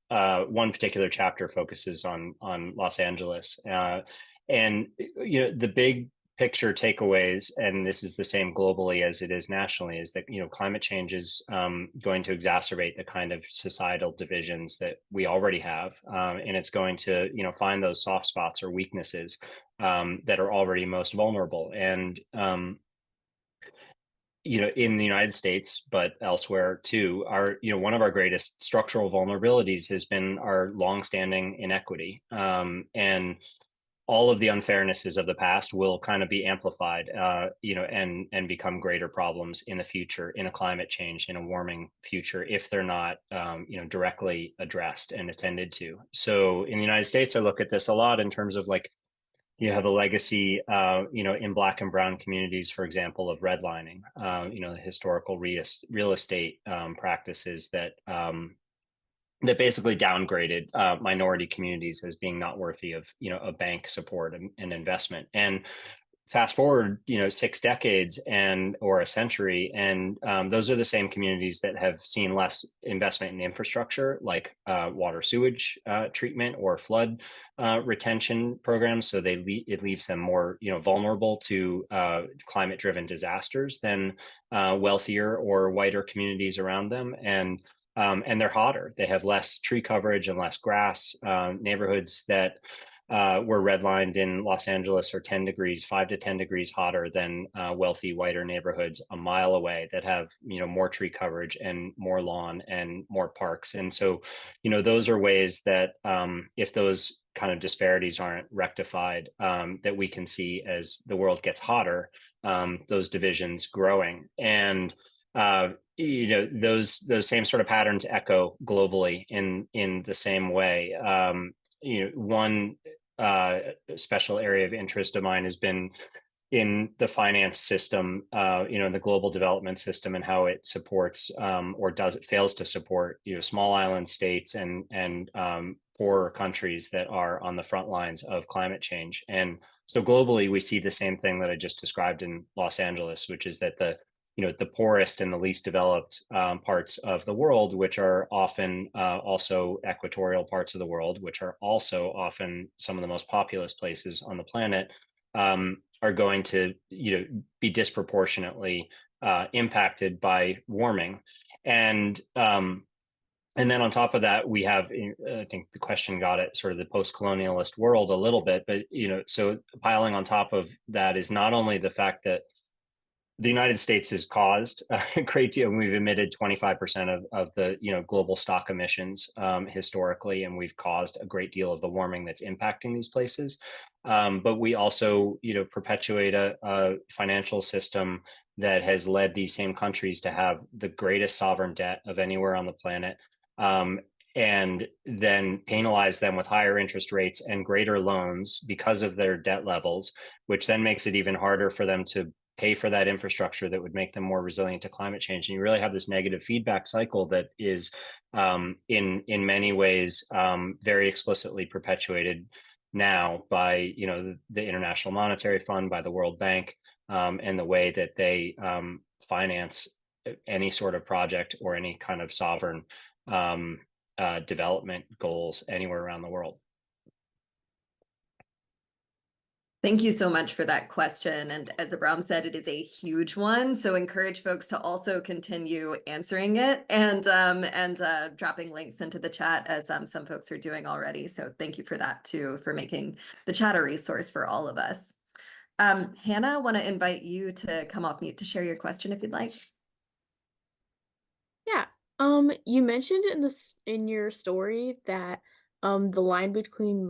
one particular chapter focuses on Los Angeles, and the big picture takeaways, and this is the same globally as it is nationally, is that climate change is going to exacerbate the kind of societal divisions that we already have, and it's going to find those soft spots or weaknesses that are already most vulnerable. And in the United States, but elsewhere too, one of our greatest structural vulnerabilities has been our longstanding inequity, and all of the unfairnesses of the past will kind of be amplified, and become greater problems in the future, in a climate change, in a warming future, if they're not, directly addressed and attended to. So in the United States, I look at this a lot in terms of like, you have a legacy, in Black and brown communities, for example, of redlining, the historical real estate practices that that basically downgraded minority communities as being not worthy of a bank support and investment. And fast forward 6 decades or a century, and those are the same communities that have seen less investment in infrastructure, like water sewage treatment or flood retention programs. So it leaves them more vulnerable to climate driven disasters than wealthier or whiter communities around them. And they're hotter. They have less tree coverage and less grass. Neighborhoods that were redlined in Los Angeles are 5 to 10 degrees hotter than wealthy, whiter neighborhoods a mile away that have more tree coverage and more lawn and more parks. And so those are ways that if those kind of disparities aren't rectified, that we can see as the world gets hotter, those divisions growing. And those same sort of patterns echo globally in the same way. One special area of interest of mine has been in the finance system, in the global development system, and how it supports or fails to support small island states and poorer countries that are on the front lines of climate change. And so globally, we see the same thing that I just described in Los Angeles, which is that the poorest and the least developed parts of the world, which are often also equatorial parts of the world, which are also often some of the most populous places on the planet, are going to be disproportionately impacted by warming. And then on top of that, we have, I think the question got at sort of the post-colonialist world a little bit, but so piling on top of that is not only the fact that the United States has caused a great deal. We've emitted 25% of the global stock emissions historically, and we've caused a great deal of the warming that's impacting these places. But we also perpetuate a financial system that has led these same countries to have the greatest sovereign debt of anywhere on the planet, and then penalize them with higher interest rates and greater loans because of their debt levels, which then makes it even harder for them to pay for that infrastructure that would make them more resilient to climate change. And you really have this negative feedback cycle that is in many ways very explicitly perpetuated now by the International Monetary Fund, by the World Bank, and the way that they finance any sort of project or any kind of sovereign development goals anywhere around the world. Thank you so much for that question. And as Abrahm said, it is a huge one. So encourage folks to also continue answering it and dropping links into the chat as some folks are doing already. So thank you for that too, for making the chat a resource for all of us. Hannah, I want to invite you to come off mute to share your question if you'd like. Yeah. You mentioned in your story that the line between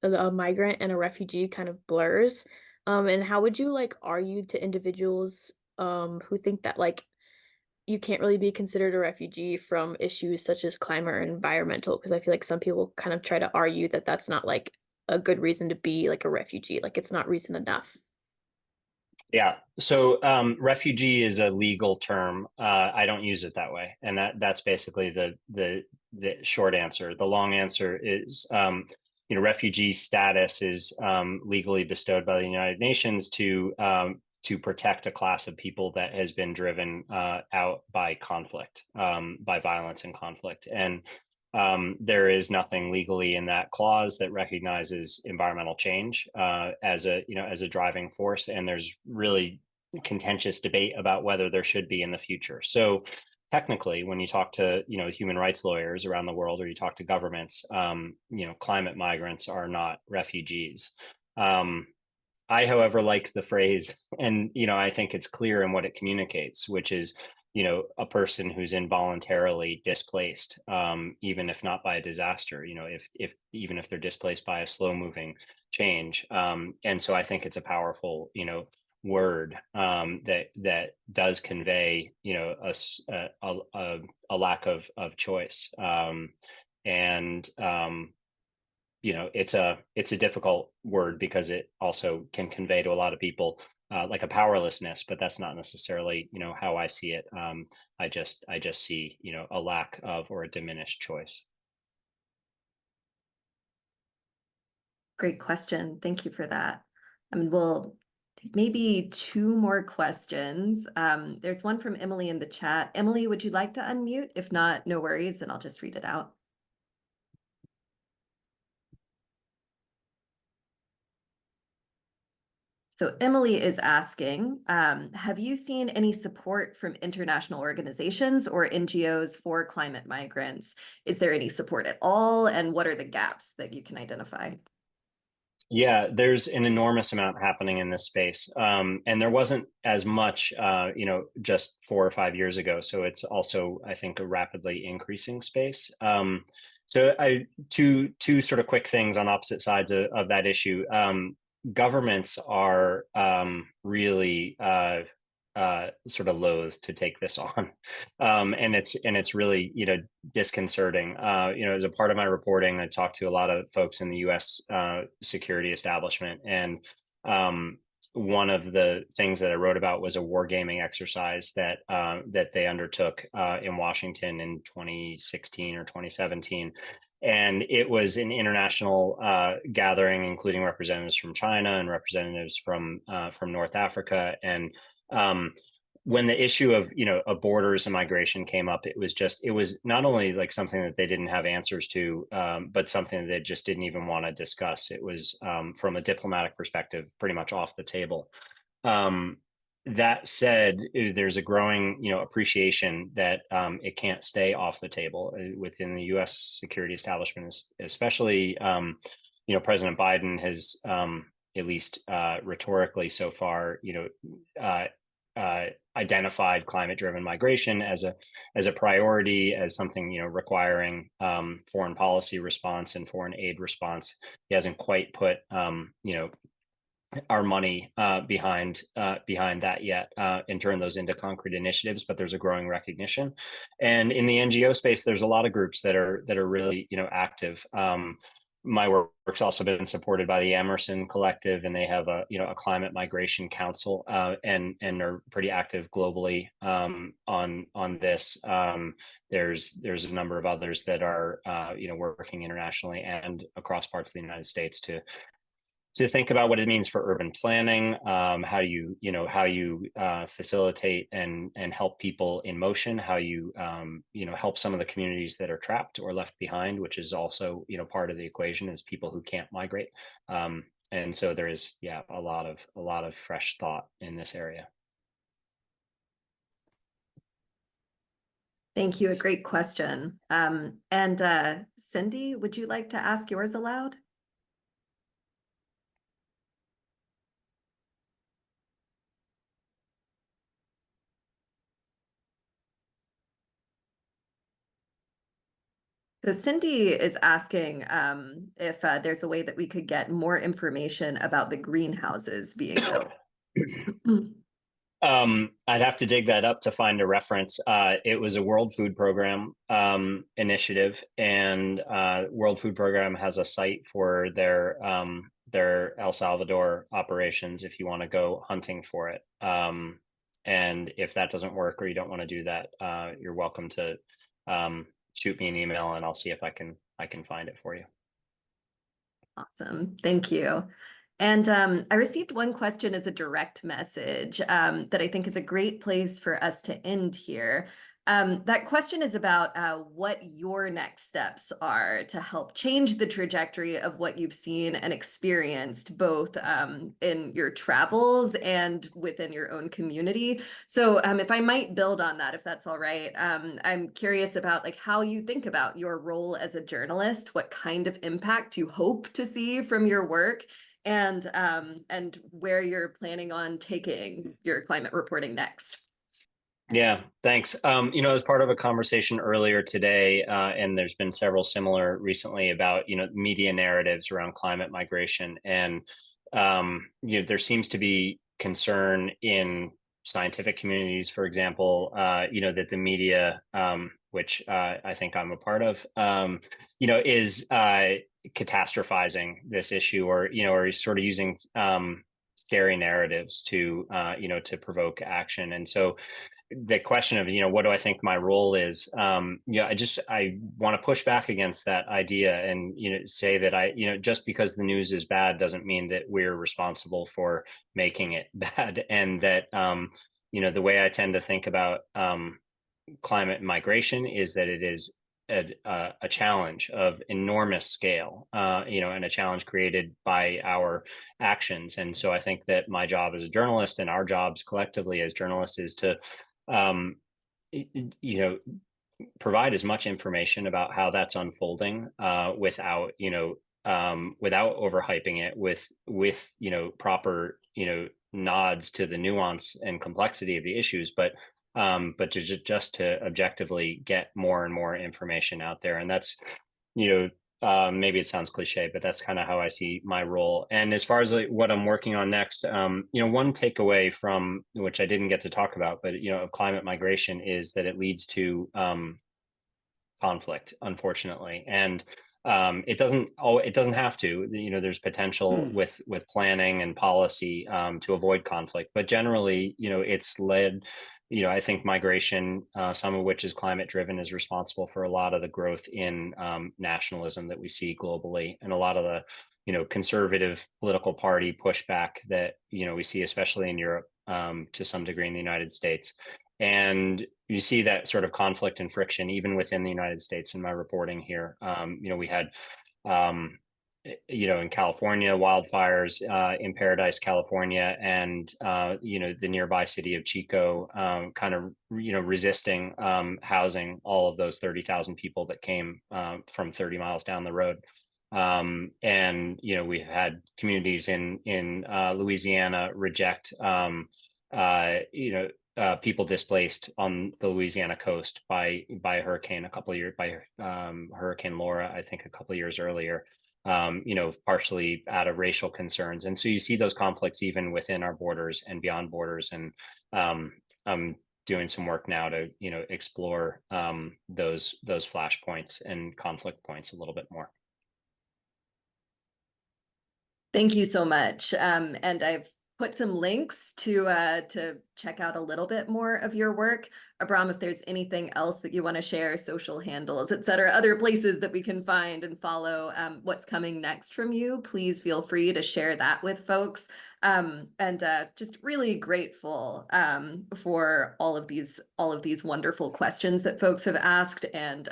a migrant and a refugee kind of blurs. And how would you argue to individuals who think that you can't really be considered a refugee from issues such as climate or environmental? Because I feel like some people kind of try to argue that that's not a good reason to be a refugee, it's not reason enough. Yeah. So refugee is a legal term. I don't use it that way, and that's basically the short answer. The long answer is refugee status is legally bestowed by the United Nations to protect a class of people that has been driven out by conflict, by violence and conflict. And There is nothing legally in that clause that recognizes environmental change as a driving force, and there's really contentious debate about whether there should be in the future. So technically, when you talk to human rights lawyers around the world, or you talk to governments, climate migrants are not refugees. I, however, like the phrase, and I think it's clear in what it communicates, which is a person who's involuntarily displaced, even if not by a disaster, if even if they're displaced by a slow moving change. And so I think it's a powerful word that does convey a lack of choice. And it's a difficult word because it also can convey to a lot of people like a powerlessness, but that's not necessarily how I see it. I just see a lack of or a diminished choice. Great question. Thank you for that. I mean, we'll take maybe two more questions. There's one from Emily in the chat. Emily, would you like to unmute? If not, no worries, and I'll just read it out. So Emily is asking, have you seen any support from international organizations or NGOs for climate migrants? Is there any support at all? And what are the gaps that you can identify? Yeah, there's an enormous amount happening in this space. And there wasn't as much, just 4 or 5 years ago. So it's also, I think, a rapidly increasing space. So two sort of quick things on opposite sides of that issue. Governments are really sort of loath to take this on, and it's really disconcerting. As a part of my reporting, I talked to a lot of folks in the U.S. Security establishment, and one of the things that I wrote about was a wargaming exercise that they undertook in Washington in 2016 or 2017. And it was an international gathering, including representatives from China and representatives from North Africa. And when the issue of borders and migration came up, it was not only like something that they didn't have answers to, but something that they just didn't even want to discuss. It was from a diplomatic perspective, pretty much off the table. That said, there's a growing, appreciation that it can't stay off the table within the U.S. security establishment, especially. President Biden has, at least rhetorically so far, identified climate-driven migration as a priority, as something requiring foreign policy response and foreign aid response. He hasn't quite put our money behind that yet and turn those into concrete initiatives, but there's a growing recognition. And in the NGO space, there's a lot of groups that are really active. My work's also been supported by the Emerson Collective, and they have a climate migration council and are pretty active globally on this. There's a number of others that are working internationally and across parts of the United States to think about what it means for urban planning, how you facilitate and help people in motion, how you help some of the communities that are trapped or left behind, which is also part of the equation, is people who can't migrate. And so there is a lot of fresh thought in this area. Thank you. A great question. And Cindy, would you like to ask yours aloud? So Cindy is asking if there's a way that we could get more information about the greenhouses being built. I'd have to dig that up to find a reference. It was a World Food Program initiative, and World Food Program has a site for their El Salvador operations if you want to go hunting for it. And if that doesn't work, or you don't want to do that, you're welcome to shoot me an email, and I'll see if I can find it for you. Awesome. Thank you. And I received one question as a direct message that I think is a great place for us to end here. That question is about what your next steps are to help change the trajectory of what you've seen and experienced, both in your travels and within your own community. So if I might build on that, if that's all right, I'm curious about like how you think about your role as a journalist, what kind of impact you hope to see from your work, and where you're planning on taking your climate reporting next. Yeah, thanks. As part of a conversation earlier today, and there's been several similar recently about, media narratives around climate migration. And, there seems to be concern in scientific communities, for example, that the media, which I think I'm a part of, is catastrophizing this issue, or sort of using scary narratives to, to provoke action. And so the question of, what do I think my role is? I want to push back against that idea and, say that just because the news is bad doesn't mean that we're responsible for making it bad. And that, the way I tend to think about climate migration is that it is a challenge of enormous scale, and a challenge created by our actions. And so I think that my job as a journalist and our jobs collectively as journalists is to provide as much information about how that's unfolding without overhyping it, with proper nods to the nuance and complexity of the issues, but just to objectively get more and more information out there. And that's maybe it sounds cliche, but that's kind of how I see my role. And as far as what I'm working on next, one takeaway from which I didn't get to talk about, but of climate migration is that it leads to conflict, unfortunately. And it doesn't have to. There's potential with planning and policy to avoid conflict, but generally, it's led. I think migration, some of which is climate driven, is responsible for a lot of the growth in nationalism that we see globally, and a lot of the, conservative political party pushback that, we see, especially in Europe, to some degree in the United States. And you see that sort of conflict and friction even within the United States in my reporting here. We had, in California, wildfires in Paradise, California, and the nearby city of Chico, kind of resisting housing all of those 30,000 people that came from 30 miles down the road. And we've had communities in Louisiana reject people displaced on the Louisiana coast by hurricane Hurricane Laura, I think a couple of years earlier. Partially out of racial concerns. And so you see those conflicts even within our borders and beyond borders. And I'm doing some work now to, explore those flashpoints and conflict points a little bit more. Thank you so much. And I've put some links to check out a little bit more of your work. Abrahm, if there's anything else that you want to share, social handles, et cetera, other places that we can find and follow what's coming next from you, please feel free to share that with folks. And just really grateful for all of these wonderful questions that folks have asked, and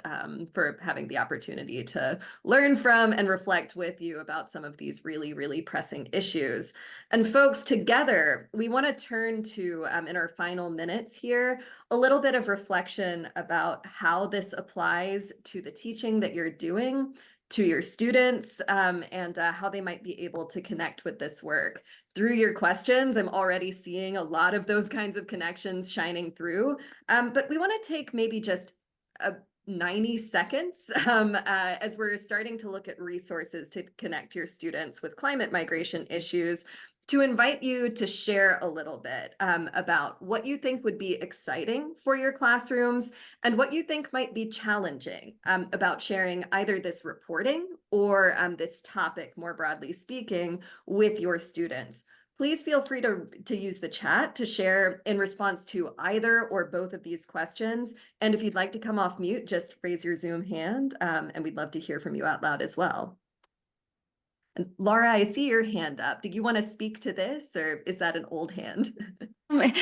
for having the opportunity to learn from and reflect with you about some of these really, really pressing issues. And folks, together, we want to turn to, in our final minutes here, a little bit of reflection about how this applies to the teaching that you're doing, to your students, and how they might be able to connect with this work. Through your questions, I'm already seeing a lot of those kinds of connections shining through, but we want to take maybe just 90 seconds as we're starting to look at resources to connect your students with climate migration issues, to invite you to share a little bit about what you think would be exciting for your classrooms and what you think might be challenging about sharing either this reporting or this topic, more broadly speaking, with your students. Please feel free to use the chat to share in response to either or both of these questions. And if you'd like to come off mute, just raise your Zoom hand, and we'd love to hear from you out loud as well. And Laura, I see your hand up. Do you want to speak to this, or is that an old hand?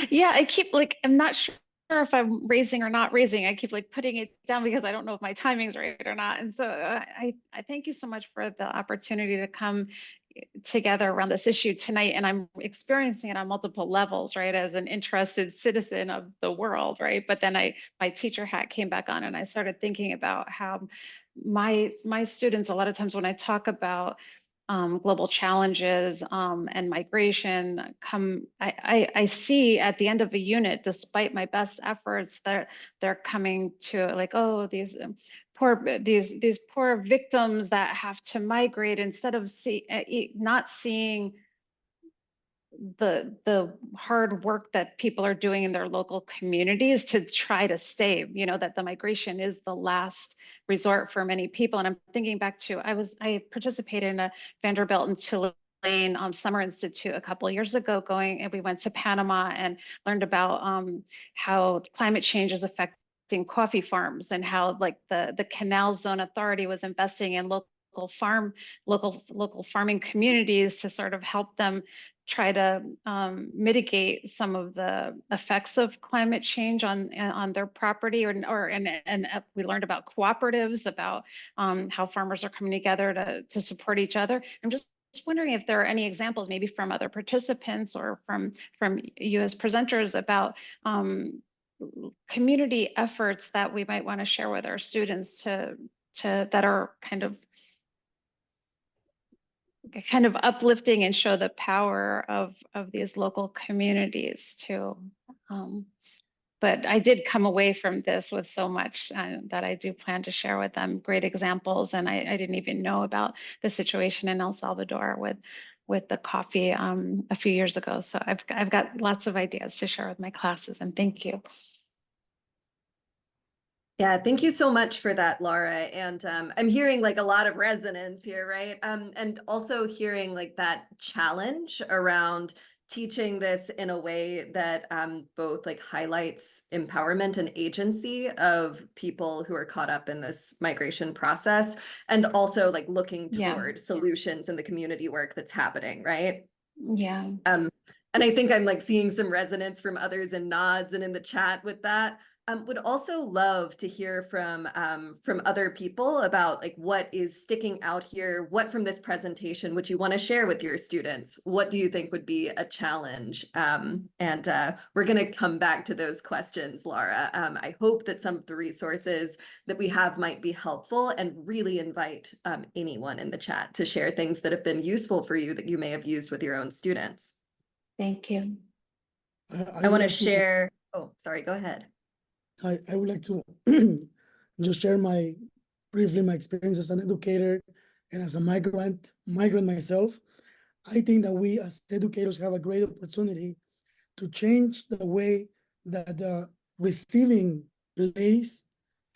Yeah, I keep I'm not sure if I'm raising or not raising. I keep like putting it down because I don't know if my timing's right or not. And so I thank you so much for the opportunity to come together around this issue tonight. And I'm experiencing it on multiple levels, right? As an interested citizen of the world, right? But then my teacher hat came back on, and I started thinking about how my students, a lot of times when I talk about global challenges and migration, I see at the end of a unit, despite my best efforts, they're coming to like, oh, these poor victims that have to migrate, instead of not seeing the hard work that people are doing in their local communities to try to save, that the migration is the last resort for many people. And I'm thinking back to, I participated in a Vanderbilt and Tulane Summer Institute a couple of years ago, and we went to Panama and learned about how climate change is affecting coffee farms, and how like the Canal Zone Authority was investing in local farming communities to sort of help them try to mitigate some of the effects of climate change on their property, and we learned about cooperatives, about how farmers are coming together to support each other. I'm just wondering if there are any examples, maybe from other participants or from you as presenters, about community efforts that we might want to share with our students to that are kind of uplifting and show the power of these local communities too. But I did come away from this with so much that I do plan to share with them, great examples. And I didn't even know about the situation in El Salvador with the coffee a few years ago. So I've got lots of ideas to share with my classes, and thank you. Yeah, thank you so much for that, Laura. And I'm hearing like a lot of resonance here, right? And also hearing like that challenge around teaching this in a way that both like highlights empowerment and agency of people who are caught up in this migration process, and also like looking toward solutions in the community work that's happening, right? Yeah. And I think I'm like seeing some resonance from others in nods and in the chat with that. Would also love to hear from other people about like what is sticking out here. What from this presentation would you want to share with your students? What do you think would be a challenge? And we're going to come back to those questions, Laura. I hope that some of the resources that we have might be helpful, and really invite anyone in the chat to share things that have been useful for you that you may have used with your own students. Thank you. I want to share. Oh, sorry, go ahead. I would like to just share briefly my experience as an educator and as a migrant myself. I think that we as educators have a great opportunity to change the way that the receiving place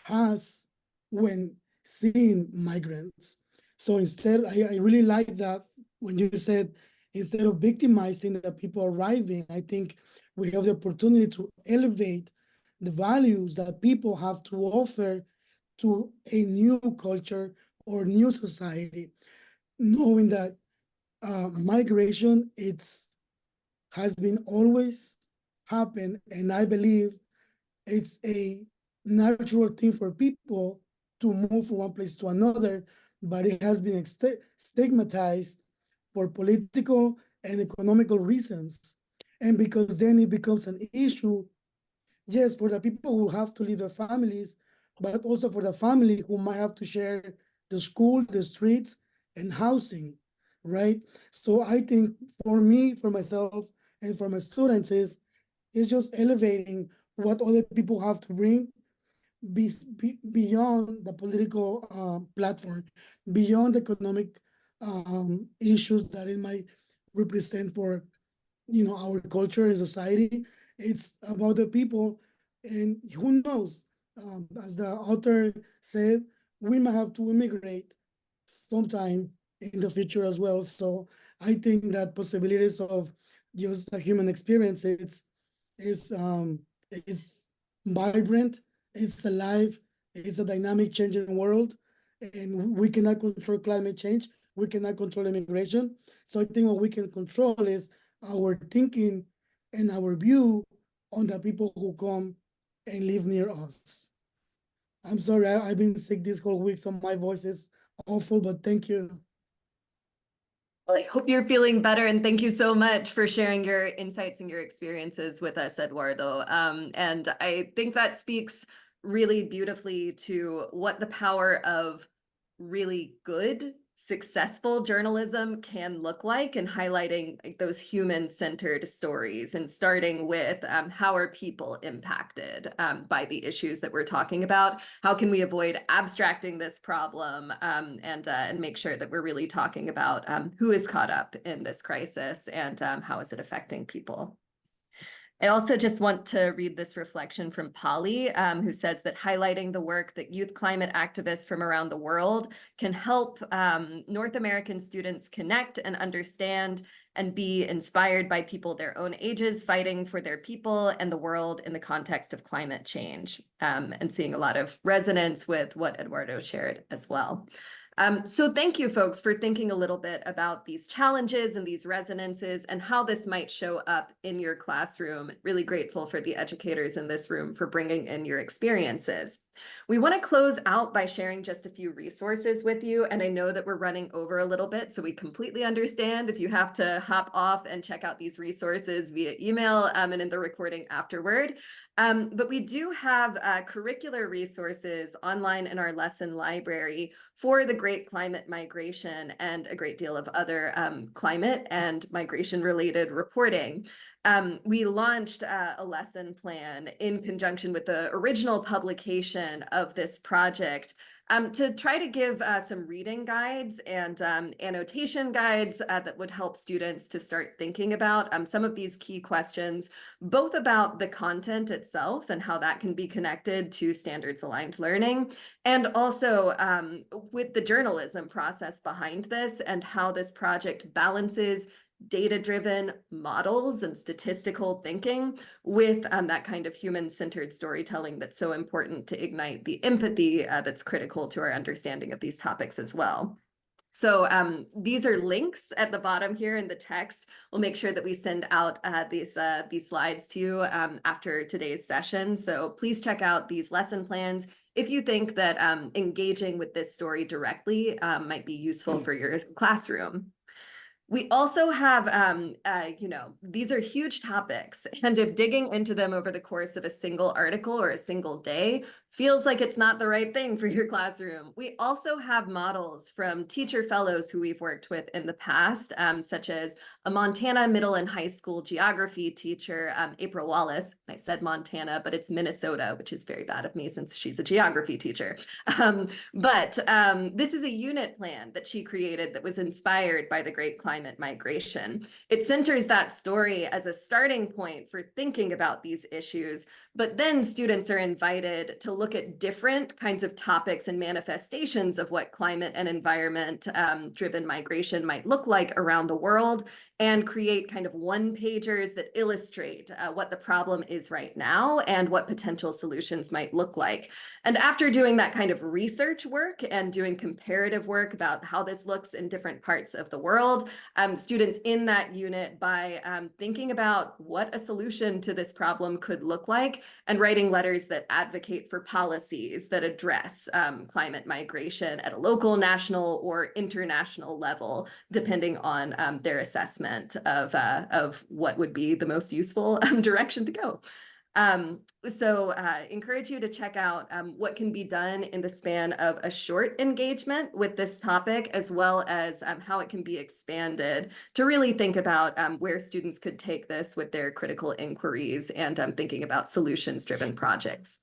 has when seeing migrants. So instead, I really like that when you said, instead of victimizing the people arriving, I think we have the opportunity to elevate the values that people have to offer to a new culture or new society, knowing that migration has been always happened, and I believe it's a natural thing for people to move from one place to another, but it has been stigmatized for political and economical reasons. And because then it becomes an issue, yes, for the people who have to leave their families, but also for the family who might have to share the school, the streets, and housing, right? So I think for me, for myself, and for my students is just elevating what other people have to bring beyond the political platform, beyond economic issues that it might represent for our culture and society. It's about the people, and who knows, as the author said, we might have to immigrate sometime in the future as well. So I think that possibilities of just the human experience is vibrant, it's alive, it's a dynamic changing world, and we cannot control climate change, we cannot control immigration. So I think what we can control is our thinking and our view on the people who come and live near us. I'm sorry, I've been sick this whole week, so my voice is awful, but thank you. Well, I hope you're feeling better, and thank you so much for sharing your insights and your experiences with us, Eduardo. And I think that speaks really beautifully to what the power of really good, successful journalism can look like, and highlighting like those human-centered stories, and starting with how are people impacted by the issues that we're talking about? How can we avoid abstracting this problem, and make sure that we're really talking about who is caught up in this crisis, and how is it affecting people? I also just want to read this reflection from Polly, who says that highlighting the work that youth climate activists from around the world can help North American students connect and understand and be inspired by people their own ages fighting for their people and the world in the context of climate change, and seeing a lot of resonance with what Eduardo shared as well. So thank you, folks, for thinking a little bit about these challenges and these resonances and how this might show up in your classroom. Really grateful for the educators in this room for bringing in your experiences. We want to close out by sharing just a few resources with you, and I know that we're running over a little bit, so we completely understand if you have to hop off and check out these resources via email and in the recording afterward. But we do have curricular resources online in our lesson library for the Great Climate Migration and a great deal of other climate and migration related reporting. We launched a lesson plan in conjunction with the original publication of this project to try to give some reading guides and annotation guides that would help students to start thinking about some of these key questions, both about the content itself and how that can be connected to standards-aligned learning, and also with the journalism process behind this and how this project balances data-driven models and statistical thinking with that kind of human-centered storytelling that's so important to ignite the empathy that's critical to our understanding of these topics as well. So these are links at the bottom here in the text. We'll make sure that we send out these slides to you after today's session. So please check out these lesson plans if you think that engaging with this story directly might be useful for your classroom. We also have, these are huge topics, and if digging into them over the course of a single article or a single day feels like it's not the right thing for your classroom, we also have models from teacher fellows who we've worked with in the past, such as a Montana middle and high school geography teacher, April Wallace. I said Montana, but it's Minnesota, which is very bad of me since she's a geography teacher. But this is a unit plan that she created that was inspired by the Great Climate Migration. It centers that story as a starting point for thinking about these issues, but then students are invited to look at different kinds of topics and manifestations of what climate and environment driven migration might look like around the world, and create kind of one-pagers that illustrate what the problem is right now and what potential solutions might look like. And after doing that kind of research work and doing comparative work about how this looks in different parts of the world, students in that unit, by thinking about what a solution to this problem could look like, and writing letters that advocate for policies that address climate migration at a local, national, or international level, depending on their assessment of what would be the most useful direction to go. So encourage you to check out what can be done in the span of a short engagement with this topic, as well as how it can be expanded to really think about where students could take this with their critical inquiries and thinking about solutions-driven projects.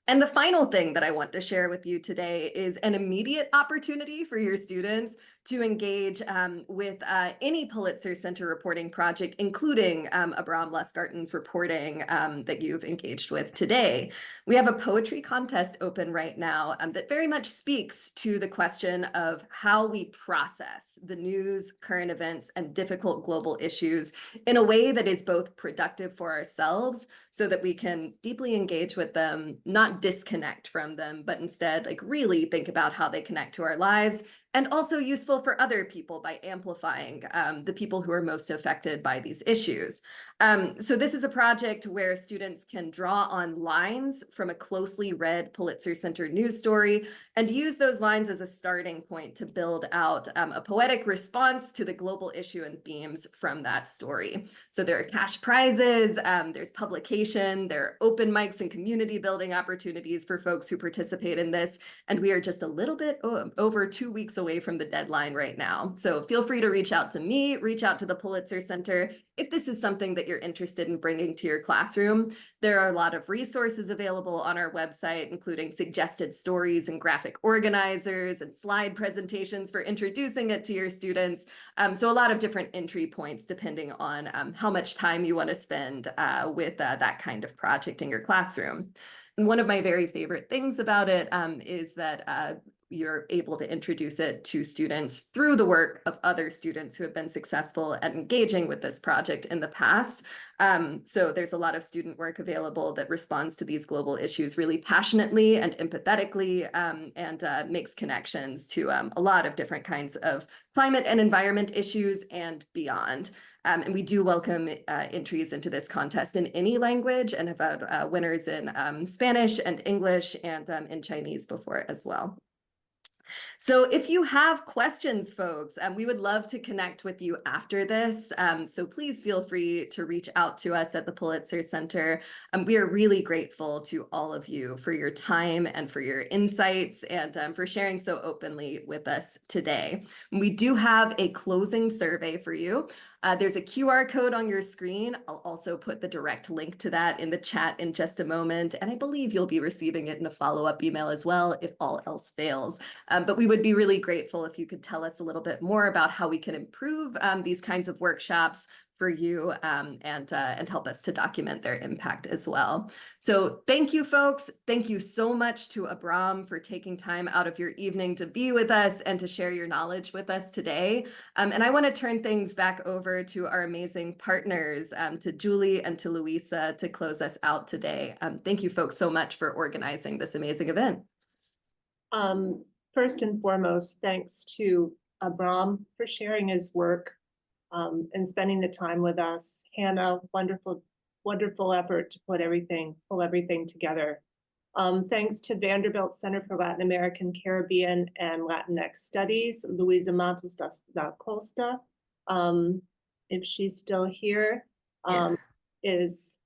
And the final thing that I want to share with you today is an immediate opportunity for your students to engage with any Pulitzer Center reporting project, including Abrahm Lustgarten's reporting that you've engaged with today. We have a poetry contest open right now that very much speaks to the question of how we process the news, current events, and difficult global issues in a way that is both productive for ourselves, so that we can deeply engage with them, not disconnect from them, but instead like really think about how they connect to our lives, and also useful for other people by amplifying the people who are most affected by these issues. So this is a project where students can draw on lines from a closely read Pulitzer Center news story and use those lines as a starting point to build out a poetic response to the global issue and themes from that story. So there are cash prizes, there's publication, there are open mics and community building opportunities for folks who participate in this. And we are just a little bit over 2 weeks away from the deadline right now. So feel free to reach out to me, reach out to the Pulitzer Center if this is something that you're interested in bringing to your classroom. There are a lot of resources available on our website, including suggested stories and graphic organizers and slide presentations for introducing it to your students. So a lot of different entry points depending on how much time you want to spend with that kind of project in your classroom. And one of my very favorite things about it is that you're able to introduce it to students through the work of other students who have been successful at engaging with this project in the past. So there's a lot of student work available that responds to these global issues really passionately and empathetically, and makes connections to a lot of different kinds of climate and environment issues and beyond. And we do welcome entries into this contest in any language, and have had winners in Spanish and English and in Chinese before as well. So if you have questions, folks, we would love to connect with you after this. So please feel free to reach out to us at the Pulitzer Center. We are really grateful to all of you for your time and for your insights, and for sharing so openly with us today. We do have a closing survey for you. There's a QR code on your screen. I'll also put the direct link to that in the chat in just a moment. And I believe you'll be receiving it in a follow-up email as well if all else fails. But we would be really grateful if you could tell us a little bit more about how we can improve these kinds of workshops for you, and help us to document their impact as well. So thank you, folks. Thank you so much to Abrahm for taking time out of your evening to be with us and to share your knowledge with us today. And I want to turn things back over to our amazing partners, to Julie and to Louisa, to close us out today. Thank you, folks, so much for organizing this amazing event. First and foremost, thanks to Abrahm for sharing his work and spending the time with us. Hannah, wonderful, wonderful effort to pull everything together. Thanks to Vanderbilt Center for Latin American, Caribbean, and Latinx Studies, Luisa Matos da Costa, if she's still here, is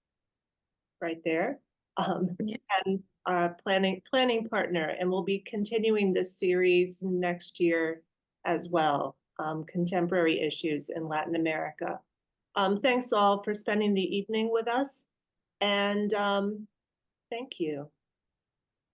right there, and our planning partner, and we'll be continuing this series next year as well. Contemporary issues in Latin America. Thanks all for spending the evening with us, and thank you.